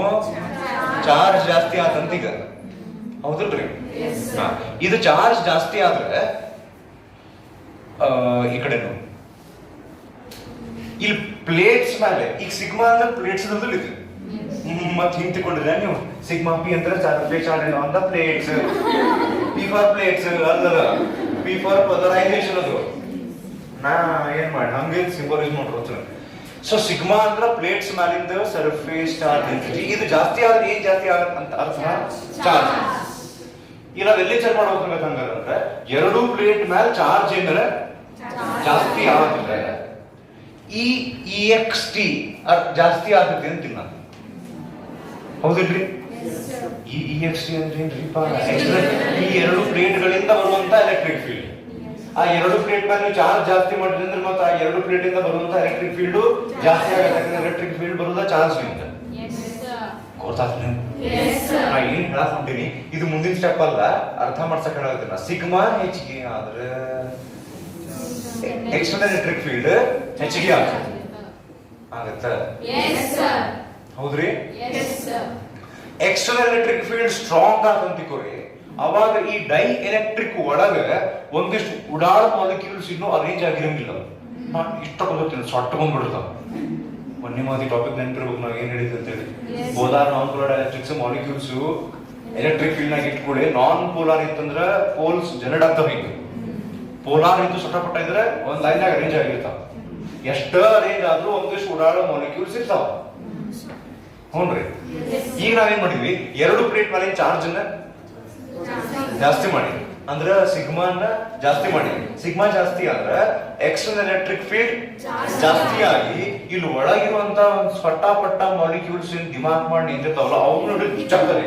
ಚಾರ್ಜ್ ಜಾಸ್ತಿ ಆತಂತ ಈಗ ಹೌದಲ್ರಿ. ಇದು ಚಾರ್ಜ್ ಜಾಸ್ತಿ ಆದ್ರೆ ಈ ಕಡೆನು ಇಲ್ಲಿ ಪ್ಲೇಟ್ಸ್ ಮೇಲೆ ಈಗ ಸಿಗ್ಮಾ ಅಂದ್ರೆ ಪ್ಲೇಟ್ಸ್ ಇದೆ ಮತ್ತೆ ಹಿಂಗೆ ತಿಳ್ಕೊಂಡಿದ್ರೆ ನೀವು ಸಿಗ್ಮಾ ಪಿ ಅಂದ್ರೆ surface charge on the plates P for plates ಅಲ್ಲ ಪಿ ಫಾರ್ ಪೋಲರೈಸೇಷನ್ ಅದು ನಾ ಏನ್ ಮಾಡಿ ಹಂಗೆ ಸಿಂಬಲ್ ಯೂಸ್ ಮಾಡ್ಕೊಳ್ತೀನಿ. ಸೊ ಸಿಗ್ಮಾ ಅಂದ್ರೆ ಪ್ಲೇಟ್ಸ್ ಮೇಲಿಂದ ಸರ್ಫೇಸ್ ಚಾರ್ಜ್ ಡೆನ್ಸಿಟಿ ಇದು ಜಾಸ್ತಿ ಆದ್ರೆ ಏನ್ ಜಾಸ್ತಿ ಆಗತ್ತೆ ಅಂತ ಅರ್ಥ ಚಾರ್ಜ್. ಇಲ್ಲ ಎಲ್ಲಿ ಚೆಕ್ ಮಾಡ್ಬೇಕು ಹಂಗಾದ್ರೆ ಎರಡು ಪ್ಲೇಟ್ ಮೇಲೆ ಚಾರ್ಜ್ ಏನಾರ ಜಾಸ್ತಿ ಆದ್ರೆ ಈ EXT ಜಾಸ್ತಿ ಆಗುತ್ತೆ ಅಂತೀನಿ ನಾನು ಹೌದಿಲ್ರಿ. ಈ EXT ಅಂದ್ರೆ ಏನ್ರಿಪ್ಪ ಈ ಎರಡು ಪ್ಲೇಟ್ಗಳಿಂದ ಬರುವಂತ ಎಲೆಕ್ಟ್ರಿಕ್ ಫೀಲ್ಡ್ ಆ ಎರಡು ಪ್ಲೇಟ್ ಮೇಲೆ ಚಾರ್ಜ್ ಜಾಸ್ತಿ ಮಾಡಿದ್ರೆ ಅಂದ್ರೆ ಮತ್ತೆ ಆ ಎರಡು ಪ್ಲೇಟ್ ಇಂದ ಬರುವಂತ ಎಲೆಕ್ಟ್ರಿಕ್ ಫೀಲ್ಡ್ ಜಾಸ್ತಿ ಆಗುತ್ತೆ ಯಾಕಂದ್ರೆ ಎಲೆಕ್ಟ್ರಿಕ್ ಫೀಲ್ಡ್ ಬರುವುದ ಚಾರ್ಜ್ ನಿಂದ ಗೊತ್ತಾಗ್ತದೆ. ನಾ ಏನ್ ಹೇಳಕ್ ಹೊಂಟೀನಿ ಇದು ಮುಂದಿನ ಸ್ಟೆಪ್ ಅಲ್ಲ ಅರ್ಥ ಮಾಡ್ಸಕ್ ಹೇಳತ್ತೀನಿ. ಸಿಗ್ಮಾ ಹೆಚ್ಚಿಗೆ ಆದ್ರೆ ಎಕ್ಸ್ಟರ್ನಲ್ ಎಲೆಕ್ಟ್ರಿಕ್ ಫೀಲ್ಡ್ ಹೆಚ್ಚಿಗೆ ಆಗತ್ತ ಹೌದ್ರಿ. ಎಕ್ಸ್ಟರ್ನಲ್ ಎಲೆಕ್ಟ್ರಿಕ್ ಫೀಲ್ಡ್ ಸ್ಟ್ರಾಂಗ್ ಆಗಂತಿಕೋರಿ ಅವಾಗ ಈ ಡೈ ಎಲೆಕ್ಟ್ರಿಕ್ ಒಳಗ ಒಂದಿಷ್ಟು ಉಡಾಳ ಮಾಲಿಕ್ಯೂಲ್ಸ್ ಇನ್ನೂ ಅರೇಂಜ್ ಆಗಿರಂಗಿಲ್ಲ. ನಾನು ಇಷ್ಟ ಬಂದಿರ್ತೀನಿ ಸೊಟ್ಟ ಬಂದ್ಬಿಡ್ತಾವ. ಮೊನ್ನೆ ಮಾದಿ ಟಾಪಿಕ್ ನೆನಪಿರ್ಬೇಕು ನಾವು ಏನ್ ಹೇಳಿದ್ವಿ ಅಂತ ಹೇಳಿ polar non polar electrics molecules electric field ನಾಗ ಇಟ್ಕೊಳ್ಳಿ. ನಾನ್ ಪೋಲಾರ್ ಇತ್ತಂದ್ರ ಪೋಲ್ಸ್ ಜನರೇಟ್ ಆಗ್ತಾವ. ಹಿಂಗ ಪೋಲಾರ್ ಇದ್ದು ಸೊಟ್ಟಪಟ್ಟ ಇದ್ರೆ ಒಂದ್ ಲೈನ್ ನಾಗ ಅರೇಂಜ್ ಆಗಿರ್ತಾವ. ಎಷ್ಟ ಅರೇಂಜ್ ಆದ್ರೂ ಒಂದಿಷ್ಟು ಉಡಾಳ ಮಾಲಿಕ್ಯೂಲ್ಸ್ ಇರ್ತಾವ ಹ್ಞೂನ್ರಿ. ಈಗ ನಾವೇನ್ ಮಾಡಿದ್ವಿ ಎರಡು ಪ್ಲೇಟ್ ಮೇಲೆ ಚಾರ್ಜ್ ಅನ್ನ ಜಾಸ್ತಿ ಮಾಡಿ ಅಂದ್ರೆ ಸಿಗ್ಮಾನ ಜಾಸ್ತಿ ಮಾಡಿ ಸಿಗ್ಮಾ ಜಾಸ್ತಿ ಆದ್ರೆ ಎಕ್ಸ್ಟರ್ನಲ್ ಎಲೆಕ್ಟ್ರಿಕ್ ಫೀಲ್ಡ್ ಜಾಸ್ತಿ ಆಗಿ ಇಲ್ಲಿ ಒಳಗಿರುವಂತ ಪಟ್ಟ ಮಾಲಿಕ್ಯೂಲ್ಸ್ ದಿಮಾಕ್ ಮಾಡಿ ನಿಂತಿರ್ತಾವಲ್ಲ ಅವ್ರು ನೋಡಿ ಜಗ್ತಾರೆ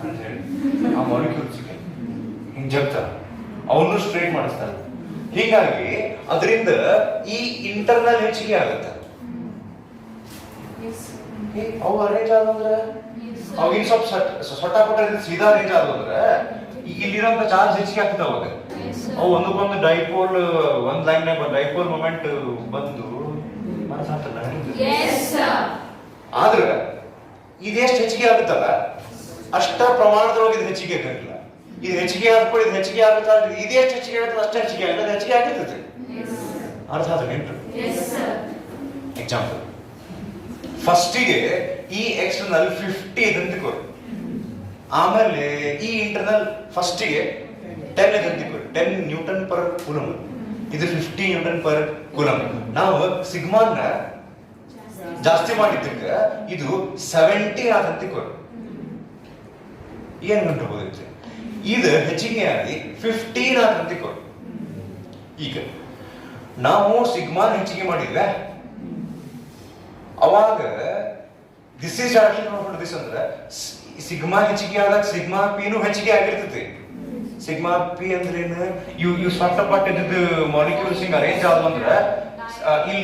ಅಂತ ಹೇಳಿ ಆ ಮಾಲಿಕ್ಯೂಲ್ಸ್ ಹಿಂಗ್ ಜಗ್ತಾರ ಅವನು ಸ್ಟ್ರೇಟ್ ಮಾಡಿಸ್ತಾರೆ. ಹೀಗಾಗಿ ಅದರಿಂದ ಈ ಇಂಟರ್ನಲ್ ಹೆಚ್ಚಿಗೆ ಆಗುತ್ತೆ. ಅವು ಅರೇಂಜ್ ಆದಂದ್ರೆ ಅವಾಗಿನ ಸ್ವಲ್ಪ ಸೊಟ್ಟ ಸೀದಾ ಅರೇಂಜ್ ಆದಂದ್ರೆ ಇಲ್ಲಿರೋಂಥ ಚಾರ್ಜ್ ಹೆಚ್ಚಿಗೆ ಆಗ್ತದೆ. ಅವಾಗ ಅವು ಒಂದಕ್ಕೊಂದು ಡೈಪೋಲ್ ಒಂದ್ ಲೈನ್ ಡೈಪೋಲ್ ಮೊಮೆಂಟ್ ಬಂದು ಆದ್ರೆ ಇದೆಷ್ಟು ಹೆಚ್ಚಿಗೆ ಆಗುತ್ತಲ್ಲ ಅಷ್ಟ ಪ್ರಮಾಣದೊಳಗೆ ಇದು ಹೆಚ್ಚಿಗೆ ಆಗಿರಲಿಲ್ಲ. ಇದು ಹೆಚ್ಚಿಗೆ ಆದ್ಕೊಂಡು ಇದು ಹೆಚ್ಚಿಗೆ ಆಗುತ್ತಾ ಇದೆಷ್ಟು ಹೆಚ್ಚಿಗೆ ಆಗುತ್ತೆ ಅಷ್ಟೇ ಹೆಚ್ಚಿಗೆ ಆಗುತ್ತೆ ಹೆಚ್ಚಿಗೆ ಆಗಿರ್ತೈತೆ. ಅರ್ಥ ಆದ್ರೆ ಎಕ್ಸಾಂಪಲ್ ಫಸ್ಟಿಗೆ ಈ ಎಕ್ಸ್ಟರ್ನಲ್ 50 ಇದಂತಿಕೋರಿ ಆಮೇಲೆ ಈ ಇಂಟರ್ನಲ್ ಫಸ್ಟಿಗೆ 10 ಇದಂತಿಕೋರಿ 10 ನ್ಯೂಟನ್ ಪರ್ ಕೂಲಮ್ ಇದು 50 ನ್ಯೂಟನ್ ಪರ್ ಕೂಲಮ್. ನಾವು ಸಿಗ್ಮಾನ್ನ ಜಾಸ್ತಿ ಮಾಡಿದ್ದಕ್ಕೆ ಇದು 70 ಆದಂತಿಕೋರಿ ಏನ್ ಗಂಟು ಇದು ಹೆಚ್ಚಿಗೆ ಆಗಿ 15 ಆದಂತಿಕೋರಿ. ಈಗ ನಾವು ಸಿಗ್ಮಾನ್ ಹೆಚ್ಚಿಗೆ ಮಾಡಿದ್ವಿ ಅವಾಗ ದಿಸ್ ಈಸ್ ಡೈರೆಕ್ಟ್ಲಿ ನೋಡ್ಬಿಟ್ಟು ದಿಸ್ ಅಂದ್ರೆ ಸಿಗ್ಮಾ ಹೆಚ್ಚಿಗೆ ಆದಾಗ ಸಿಗ್ಮಾ ಪಿನೂ ಹೆಚ್ಚಿಗೆ ಆಗಿರ್ತೈತಿ. ಸಿಗ್ಮಾ ಪಿ ಅಂದ್ರೆ ಏನು ಇವು ಸೊಟ್ಟ ಪಟ್ಟಿದ್ದು ಮಾಲಿಕ್ಯೂಲ್ಸ್ ಹಿಂಗ್ ಅರೇಂಜ್ ಆದ್ವು ಅಂದ್ರೆ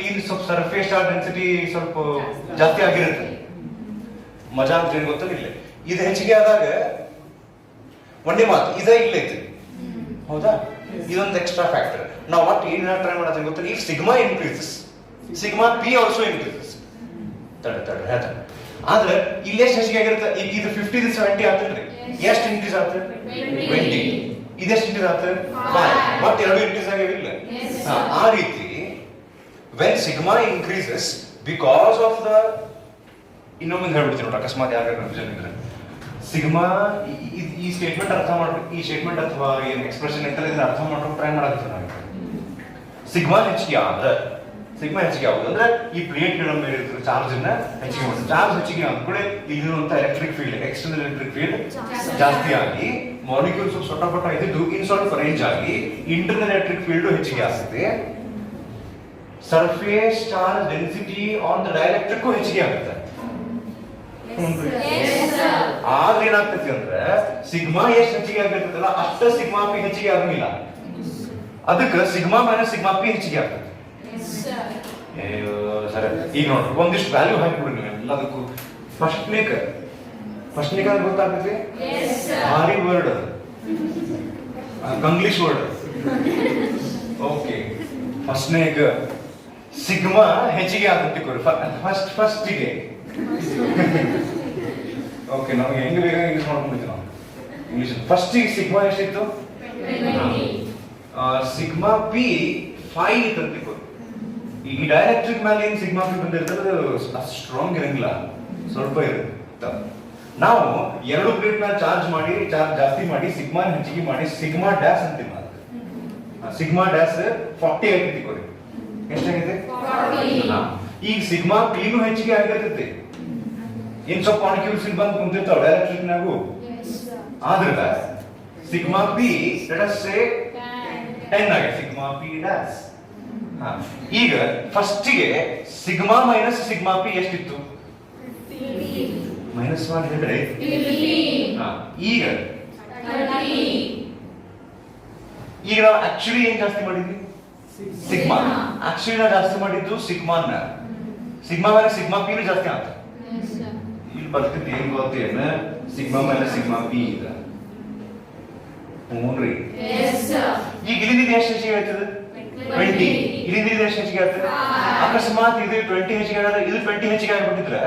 ಇಲ್ಲಿ ಸ್ವಲ್ಪ ಸರ್ಫೇಸ್ ಚಾರ್ಜ್ ಡೆನ್ಸಿಟಿ ಸ್ವಲ್ಪ ಜಾಸ್ತಿ ಆಗಿರುತ್ತೆ. ಮಜಾ ಅಂತ ಏನ್ ಗೊತ್ತಿಲ್ಲ. ಇಲ್ಲ ಇದು ಹೆಚ್ಚಿಗೆ ಆದಾಗ ಒಂದೇ ಮಾತು ಇದೇ ಇಲ್ಲ ಐತಿ ಹೌದಾ. ಇದೊಂದು ಎಕ್ಸ್ಟ್ರಾ ಫ್ಯಾಕ್ಟರ್. ನಾವು ಒಟ್ಟು ಏನ್ ಟ್ರೈ ಮಾಡೋದು ಗೊತ್ತಿಲ್ಲ. If sigma increases sigma P also increases ತಡೆ ಹೇಳ್ತಾರೆ. ಆದ್ರೆ ಇಲ್ಲಿ ಎಷ್ಟು ಹೆಚ್ಚಿಗೆ ಆಗಿರುತ್ತೆ ಇದು 50 70 ಆಗ್ತದ್ರಿ. ಎಷ್ಟು ಇನ್ಕ್ರೀಸ್ ಆಗ್ತದೆ 20. ಇದೆಷ್ಟು ಇನ್ಕ್ರೀಸ್ ಆಗ್ತದೆ 5. ಮತ್ತೆ ಎರಡು ಇನ್ಕ್ರೀಸ್ ಆಗಿಲ್ಲ. ಆ ರೀತಿ when sigma increases because of the ಇನ್ನೊಂದು ಹೇಳ್ಬಿಡ್ತೀನಿ ನೋಡಿ ಅಕಸ್ಮಾತ್ ಯಾರು ಕನ್ಫ್ಯೂಷನ್ ಇದ್ರೆ ಸಿಗ್ಮಾ ಈ ಸ್ಟೇಟ್ಮೆಂಟ್ ಅರ್ಥ ಮಾಡ್ಬೇಕು. ಈ ಸ್ಟೇಟ್ಮೆಂಟ್ ಅಥವಾ ಏನ್ ಎಕ್ಸ್ಪ್ರೆಷನ್ ಇರ್ತದೆ ಇದನ್ನ ಅರ್ಥ ಮಾಡ್ಕೊಂಡು ಟ್ರೈ ಮಾಡಕ್ಕೆ ನಾವು ಸಿಗ್ಮಾ ಹೆಚ್ಚಿಗೆ ಆದ್ರೆ ಸಿಗ್ಮಾ ಹೆಚ್ಚಿಗೆ ಆಗುದು ಅಂದ್ರೆ ಈ ಪ್ಲೇಟ್ಗಳ ಮೇಲೆ ಇರ್ತಾರೆ ಚಾರ್ಜ್ ಅನ್ನ ಹೆಚ್ಚಿಗೆ ಮಾಡುತ್ತೆ. ಚಾರ್ಜ್ ಹೆಚ್ಚಿಗೆ ಆದ ಕೂಡ ಇಲ್ಲಿರುವಂತ electric field external electric field ಜಾಸ್ತಿ ಆಗಿ ಮಾಲಿಕ್ಯೂಲ್ಸ್ ಸೊಟ್ಟಪಟ್ಟ ಇದ್ದು ಇನ್ ಸ್ವಲ್ಪ ರೇಂಜ್ ಆಗಿ ಇಂಟರ್ನಲ್ ಎಲೆಕ್ಟ್ರಿಕ್ ಫೀಲ್ಡ್ ಹೆಚ್ಚಿಗೆ ಆಗುತ್ತೆ. Surface charge density on the dielectric ಹೆಚ್ಚಿಗೆ ಆಗುತ್ತೆ. ಆದ್ರೆ ಏನಾಗ್ತೈತಿ ಅಂದ್ರೆ ಸಿಗ್ಮಾ ಎಷ್ಟು ಹೆಚ್ಚಿಗೆ ಆಗಿರ್ತದಲ್ಲ ಅಷ್ಟ ಸಿಗ್ಮಾ ಪಿ ಹೆಚ್ಚಿಗೆ ಆಗಂಗಿಲ್ಲ. ಅದಕ್ಕೆ ಸಿಗ್ಮಾ ಮೈನಸ್ ಸಿಗ್ಮಾ ಪಿ ಹೆಚ್ಚಿಗೆ ಆಗ್ತದೆ. ಸರಿ, ಈಗ ನೋಡ್ರಿ ಒಂದಿಷ್ಟು ವ್ಯಾಲ್ಯೂ ಹಾಕಿಬಿಡ್ರಿ ನೀವು ಎಲ್ಲದಕ್ಕೂ. ಫಸ್ಟ್ ನೇಕ್ ಅಂದ್ರೆ ಗೊತ್ತಾಗ್ತೈತಿ, ಭಾರಿ ವರ್ಡ್ ಅದು, ಕಂಗ್ಲೀಷ್ ವರ್ಡ್. ಓಕೆ, ಫಸ್ಟ್ನೇಗ ಸಿಗ್ಮಾ ಹೆಚ್ಚಿಗೆ ಆಗುತ್ತೆ ಫಸ್ಟಿಗೆ. ಓಕೆ, ನಮಗೆ ಹೆಂಗ್ ಬೇಕಾಗಿ ಯೂಸ್ ಮಾಡ್ಕೊಂಡಿದ್ವಿ ನಾವು ಇಂಗ್ಲಿಷ್. ಫಸ್ಟಿಗೆ ಸಿಗ್ಮಾ ಎಷ್ಟಿತ್ತು? ಸಿಗ್ಮಾ ಪಿ 5 ಇತ್ತು. ಈ ಡೈಎಲೆಕ್ಟ್ರಿಕ್ ಮೇಲೆ ಏನ್ ಸಿಗ್ಮಾ ಪಿ ಬಂದಿರ್ತದೆ ಅಷ್ಟು ಸ್ಟ್ರಾಂಗ್ ಇರಂಗಿಲ್ಲ, ಸ್ವಲ್ಪ ಇರುತ್ತೆ. ನಾವು 2 ಪ್ಲೇಟ್ ಮೇಲೆ ಚಾರ್ಜ್ ಜಾಸ್ತಿ ಮಾಡಿ ಸಿಗ್ಮಾ ಹೆಚ್ಚಿಗೆ ಮಾಡಿ ಸಿಗ್ಮಾ ಡ್ಯಾಶ್ ಅಂತೀವಿ. ಸಿಗ್ಮಾ ಡ್ಯಾಶ್ 40 ಆಗೈತಿ. ಕೊಡಿ, ಎಷ್ಟಾಗೈತೆ? ಈಗ ಸಿಗ್ಮಾ ಪಿನು ಹೆಚ್ಚಿಗೆ ಆಗಿರ್ತೈತಿ. ಇನ್ ಸ್ವಲ್ಪ ಮಾಲಿಕ್ಯೂಲ್ಸ್ ಇಲ್ಲಿ ಬಂದು ಕುಂತಿರ್ತಾವ ಡೈಎಲೆಕ್ಟ್ರಿಕ್ ನಾಗು. ಆದ್ರೆ ಸಿಗ್ಮಾ ಪಿ ಲೆಟ್ ಅಸ್ ಸೇ 10 ಆಗಿದೆ. Sigma P dash. ಈಗ ಫಸ್ಟಿಗೆ ಸಿಗ್ಮಾ ಮೈನಸ್ ಸಿಗ್ಮಾ ಪಿ ಎಷ್ಟಿತ್ತು? ಮೈನಸ್ ಮಾಡಿ ಹೇಳಿದ್ರೆ ಈಗ ನಾವು ಆಕ್ಚುಲಿ ಏನ್ ಜಾಸ್ತಿ ಮಾಡಿದ್ವಿ? ಸಿಗ್ಮಾ. ಆಕ್ಚುಲಿ ನಾವು ಜಾಸ್ತಿ ಮಾಡಿದ್ದು ಸಿಗ್ಮಾನ. ಸಿಗ್ಮಾ ಮೇಲೆ ಸಿಗ್ಮಾ ಪಿ ಜಾಸ್ತಿ ಆತ. ಇಲ್ಲಿ ಬರ್ತಿದ್ದು ಏನ್ ಗೊತ್ತೇನ? ಸಿಗ್ಮಾ ಮೇಲೆ ಸಿಗ್ಮಾ ಪಿ ಇದೆ. ಹ್ಞೂನ್ರಿ. ಈಗ ಇಲ್ಲಿಂದ ಎಷ್ಟು ಹೆಚ್ಚಿಗೆ ಆಗ್ತದೆ? 20. ಇಲ್ಲಿಂದ ಎಷ್ಟು ಹೆಚ್ಚಿಗೆ ಆಗ್ತದೆ? ಅಕಸ್ಮಾತ್ ಇದು 20 ಹೆಚ್ಚಿಗೆ ಆದ್ರೆ ಇದು 20 ಹೆಚ್ಚಿಗೆ ಆಗ್ಬಿಟ್ಟಿದ್ರೆ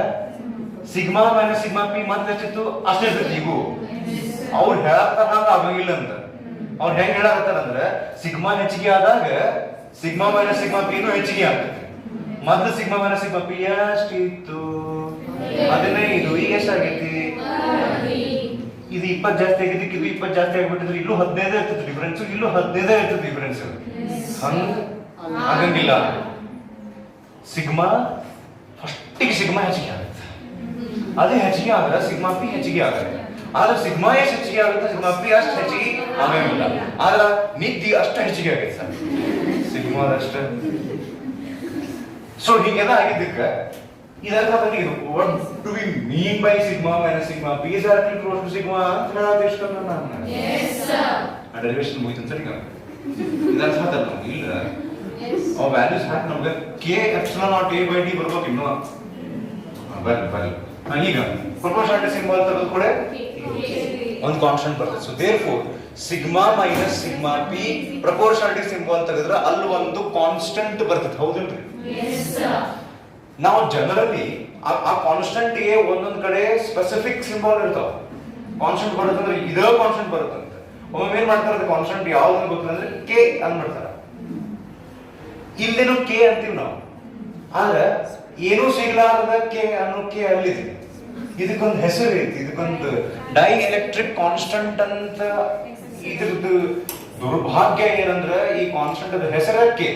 ಸಿಗ್ಮಾ ಮೈನಸ್ ಸಿಗ್ಮಾ ಪಿ ಮತ್ತೆ ಎಷ್ಟಿತ್ತು? ಅಷ್ಟೇ ಇರ್ತೈತಿ. ಈಗ ಅವ್ರು ಹೇಳತ್ತಾರ ಆಗಂಗಿಲ್ಲ ಅಂತ. ಅವ್ರು ಹೆಂಗ್ ಹೇಳತ್ತಾರ ಅಂದ್ರೆ ಸಿಗ್ಮಾ ಹೆಚ್ಚಿಗೆ ಆದಾಗ ಸಿಗ್ಮಾ ಮೈನಸ್ ಸಿಗ್ಮಾ ಪಿ ಹೆಚ್ಚಿಗೆ ಆಗ್ತದೆ. ಮೊದಲು ಸಿಗ್ಮಾ ಮೈನಸ್ ಸಿಗ್ಮಾ ಪಿ ಎಷ್ಟಿತ್ತು? 15. ಈಗ ಎಷ್ಟಾಗೈತಿ? ಇದು 20 ಜಾಸ್ತಿ ಆಗೈತಿ, ಇದು 20 ಜಾಸ್ತಿ ಆಗ್ಬಿಟ್ಟಿದ್ರೆ ಇಲ್ಲೂ 15 ಇರ್ತದೆ ಡಿಫರೆನ್ಸ್, ಇಲ್ಲೂ 15 ಇರ್ತದೆ ಡಿಫರೆನ್ಸ್. ಹಂಗ ಆಗಂಗಿಲ್ಲ. ಸಿಗ್ಮಾ ಫಸ್ಟಿಗೆ ಸಿಗ್ಮಾ ಹೆಚ್ಚಿಗೆ ಆಗುತ್ತೆ. ಅದೇ ಹೆಚ್ಚಿಗೆ ಆದ್ರೆ ಸಿಗ್ಮಾ ಪಿ ಹೆಚ್ಚಿಗೆ ಆಗುತ್ತೆ. ಆದ್ರೆ ಸಿಗ್ಮಾ ಎಷ್ಟು ಹೆಚ್ಚಿಗೆ ಆಗುತ್ತೆ, ಸಿಗ್ಮಾ ಪಿ ಅಷ್ಟು ಹೆಚ್ಚಿಗೆ ಆಗಂಗಿಲ್ಲ. ಆದ್ರೆ ಮಿತಿ ಅಷ್ಟು ಹೆಚ್ಚಿಗೆ ಆಗೈತೆ ಸರ್, ಸಿಗ್ಮಾದಷ್ಟು. ಸೊ ಹೀಗೆಲ್ಲ ಆಗಿದ್ದಕ್ಕೆ ಇದರ್ಥ ಬಂದಿದ್ದು what do we mean by sigma minus sigma p is directly close to sigma ಅಂತ ಹೇಳೋದು ಎಷ್ಟು ನಾನು. ಎಸ್ ಸರ್, ಆ ಡೆರಿವೇಶನ್ ಮುಗಿತು ಸರ್. ಈಗ ಇದರ್ಥ ಅದಲ್ಲ ಇಲ್ಲ ಅವು ವ್ಯಾಲ್ಯೂಸ್ ಹಾಕಿ ನಮಗೆ k epsilon not A by d ಬರ್ಬೇಕು ಇನ್ನೂ. ಬರ್ಲಿ ಈಗ ಪ್ರಪೋರ್ಷನಾಲಿಟಿ ಸಿಂಬಲ್ ತೆಗೆದು ಕೂಡ ಒಂದು ಕಾನ್ಸ್ಟೆಂಟ್ ಬರ್ತದೆ. So therefore sigma minus sigma P proportionality symbol ತೆಗೆದ್ರೆ ಅಲ್ಲಿ ಒಂದು ಕಾನ್ಸ್ಟೆಂಟ್ ಬರ್ತದೆ. ಹೌದಿಲ್ರಿ? ನಾವು ಜನರಲಿ ಆ ಕಾನ್ಸ್ಟೆಂಟ್ ಗೆ ಒಂದೊಂದ್ ಕಡೆ ಸ್ಪೆಸಿಫಿಕ್ ಸಿಂಬಲ್ ಇರ್ತಾವ. ಕಾನ್ಸ್ಟೆಂಟ್ ಬರುತ್ತಂದ್ರೆ ಇದೇ ಕಾನ್ಸ್ಟೆಂಟ್ ಬರುತ್ತಂತೆ. ಒಮ್ಮೆ ಏನ್ ಮಾಡ್ತಾರೆ, ಕಾನ್ಸ್ಟೆಂಟ್ ಯಾವ್ದು ಗೊತ್ತಂದ್ರೆ ಕೆ ಅಂದ್ಬಿಡ್ತಾರ. ಇಲ್ಲೇನು ಕೆ ಅಂತೀವಿ ನಾವು. ಆದ್ರೆ ಏನೂ ಸಿಗ್ಲಾರದ ಕೆ ಅನ್ನೋ ಕೆ ಅಲ್ಲಿದೆ. ಇದಕ್ಕೊಂದು ಹೆಸರು ಐತಿ, ಇದಕ್ಕೊಂದು ಡೈ ಎಲೆಕ್ಟ್ರಿಕ್ ಕಾನ್ಸ್ಟೆಂಟ್ ಅಂತ. ಇದ್ರದ್ದು ದುರ್ಭಾಗ್ಯ ಏನಂದ್ರೆ ಈ ಕಾನ್ಸ್ಟೆಂಟ್ ಅದ ಹೆಸರ ಕೆ.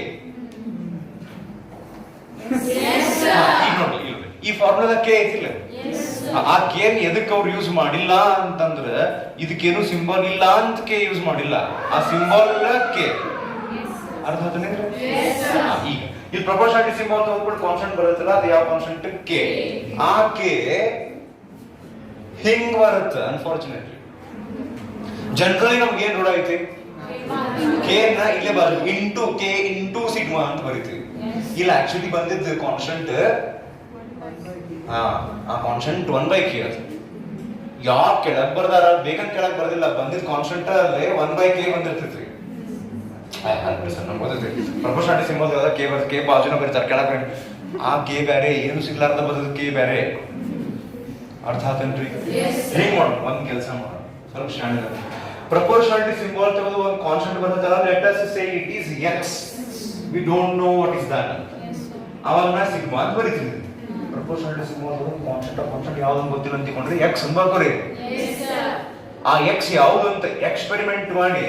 ಈಗ ನೋಡಿ, ಈ ಫಾರ್ಮುಲಾ ಕೆ ಐತಿಲ್ಲ, ಆ ಕೆ ಎದಕ್ಕೆ ಅವ್ರು ಯೂಸ್ ಮಾಡಿಲ್ಲ ಅಂತಂದ್ರೆ ಇದಕ್ಕೇನು ಸಿಂಬಲ್ ಇಲ್ಲ ಅಂತ ಕೆ ಯೂಸ್ ಮಾಡಿಲ್ಲ. ಆ ಸಿಂಬಲ್ ಕೆ. ಅರ್ಥ ಆಯ್ತೇನ್ರಿ? ಈಗ ಇಲ್ಲಿ ಪ್ರಪೋರ್ಷನಾಲಿಟಿ ಸಿಂಬಲ್ ತಗೊಂಡ್ಬಿಟ್ಟು ಕಾನ್ಸ್ಟೆಂಟ್ ಬರುತ್ತಲ್ಲ, ಅದು ಯಾವ ಕಾನ್ಸ್ಟೆಂಟ್? ಕೆ. ಆ ಕೆ ಹಿಂಗ್ ಬರುತ್ತೆ. ಅನ್ಫಾರ್ಚುನೇಟ್ಲಿ ಜನರಲಿ ನಮ್ಗೆ ಏನ್ ರೂಢ ಐತಿ? ಕೆ ನ ಇಲ್ಲೇ ಬಾಜು ಇಂಟು ಕೆ ಇಂಟು ಸಿಗ್ಮಾ ಅಂತ ಬರೀತೀವಿ. ಇಲ್ಲ, ಆಕ್ಚುಲಿ ಬಂದಿದ್ದು ಕಾನ್ಸ್ಟೆಂಟ್ ಆ ಕಾನ್ಸ್ಟೆಂಟ್ 1/k ಅದು. ಯಾರು ಕೆಳಗ್ ಬರ್ದಾರ ಬೇಕಂತ ಕೆಳಗ್ ಬರ್ದಿಲ್ಲ, ಬಂದಿದ್ ಕಾನ್ಸ್ಟೆಂಟ್ ಅಲ್ಲೇ 1/k ಬಂದಿರ್ತೈತ್ರಿ. ಪ್ರಪೋರ್ಷನಾಲಿಟಿ ಸಿಂಬಲ್ ಕೆ ಬರ್ತದೆ, ಕೆ ಬಾಜುನ ಬರೀತಾರೆ ಕೆಳಗೆ. ಆ ಕೆ ಬೇರೆ, ಏನು ಸಿಗ್ಲಾರ್ದ ಬರ್ತದ ಕೆ ಬೇರೆ. ಅರ್ಥ ಆತೇನ್ರಿ? ಹೇಗ್ ಮಾಡೋಣ? ಒಂದ್ ಕೆಲಸ ಮಾಡೋಣ, ಸ್ವಲ್ಪ ಶಾಣೆ. ಪ್ರಪೋರ್ಷನಾಲಿಟಿ ಸಿಂಬಲ್ ತೆಗೆದು ಒಂದು ಕಾನ್ಸ್ಟೆಂಟ್ ಬರ್ತದಲ್ಲ, let us say it is X. We don't know what is that ಅಂತ. ಅವಾಗ ನಾ ಸಿಗ್ಮಾ ಅಂತ ಬರೀತೀನಿ. ಪ್ರಪೋರ್ಷನಾಲಿಟಿ ಸಿಂಬಲ್ ಕಾನ್ಸ್ಟೆಂಟ್ ಯಾವ್ದು ಗೊತ್ತಿಲ್ಲ ಅಂತಿಕೊಂಡ್ರೆ ಎಕ್ಸ್ ಅಂತ ಬರ್ಕೋರಿ. ಆ ಎಕ್ಸ್ ಯಾವ್ದು ಅಂತ ಎಕ್ಸ್ಪೆರಿಮೆಂಟ್ ಮಾಡಿ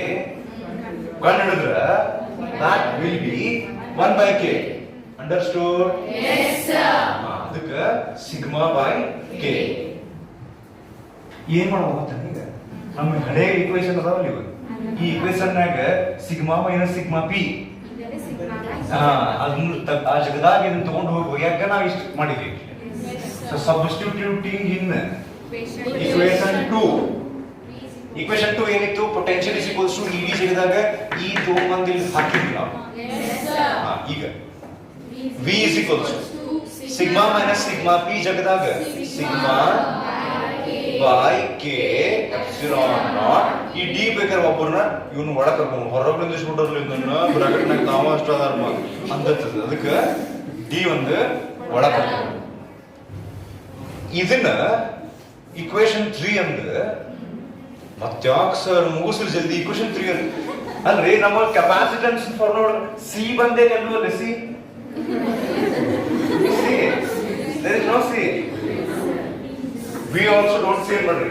ಕಂಡು ಹಿಡಿದ್ರೆ that will be 1/k. Understood? Yes sir. ಅದಕ್ಕೆ ಸಿಗ್ಮಾ ಬೈ ಕೆ. ಏನ್ ಮಾಡ್ಬೋದು ಈಗ? ನಮ್ಮ ಹಳೆ ಈಕ್ವೇಶನ್ ಅದಾವಲ್ಲ ಇವು, ಈ ಈಕ್ವೇಶನ್ ನಾಗ ಸಿಗ್ಮಾ ಮೈನಸ್ ಸಿಗ್ಮಾ ಪಿ ಅದನ್ನ ಆ ಜಗದಾಗ ಇದನ್ನ ತಗೊಂಡು ಹೋಗುವ. ಯಾಕೆ ನಾವು ಇಷ್ಟು ಮಾಡಿದ್ವಿ? So substituting in equation 2. Equation 2 ಏನಿತ್ತು potential is equals to EV ಸಿಗದಾಗ ಈ ತಗೊಂಬಂದು ಇಲ್ಲಿ ಹಾಕಿದ್ವಿ ನಾವು. ಈಗ V is equals to sigma minus sigma p ಜಗದಾಗ sigma by k epsilon naught. ಈ d ಬೇಕಾದ್ರೆ ಒಬ್ಬರನ್ನ ಇವನು ಒಳಗೆ ಕರ್ಕೊಂಡು ಹೊರಗೆ ನಿಲ್ಲಿಸ್ಬಿಟ್ಟರ್ಲಿ ಇದನ್ನ ಬ್ರಾಕೆಟ್ನಾಗ ತಾವ ಅಷ್ಟ ಅದಾರ ಅಂತದ ಅದಕ್ಕೆ d ಒಂದು ಒಳಗೆ ಕರ್ಕೊಂಡು ಇದನ್ನ equation 3 ಅಂದ್ರೆ ಮತ್ಯಾಕ್ ಸರ್ ಮುಗಿಸ್ಲಿ ಜಲ್ದಿ equation 3 ಅಲ್ರಿ ನಮ್ಮ ಕೆಪಾಸಿಟನ್ಸ್ ಫಾರ್ ನೋಡ್ c ಬಂದೇ ಎಲ್ಲವಲ್ಲ c there is no c we also don't say madri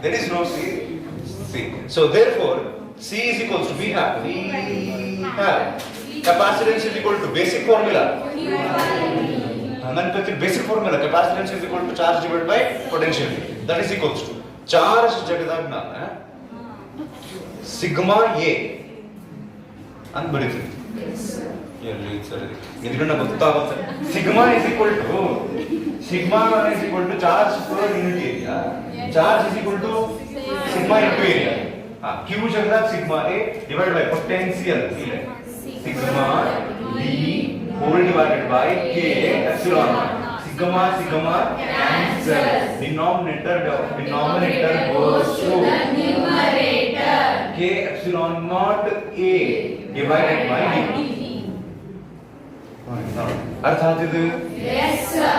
there is no c so therefore c is equals to we have capacitance is equal to basic formula basic formula capacitance is equal to charge divided by potential that is equals to charge ಜಗದಾಗ ನಾನು sigma a ಅಂತ ಬರೀತೀನಿ ಇದನ್ನ ಗೊತ್ತಾಗುತ್ತೆ sigma is equal to charge per unit area charge is equal to sigma into area q ಜಗದಾಗ sigma a divided by potential sigma d whole divided by k epsilon sigma cancel denominator goes to numerator k epsilon naught a divided by d. अर्थ आते थे? Yes sir.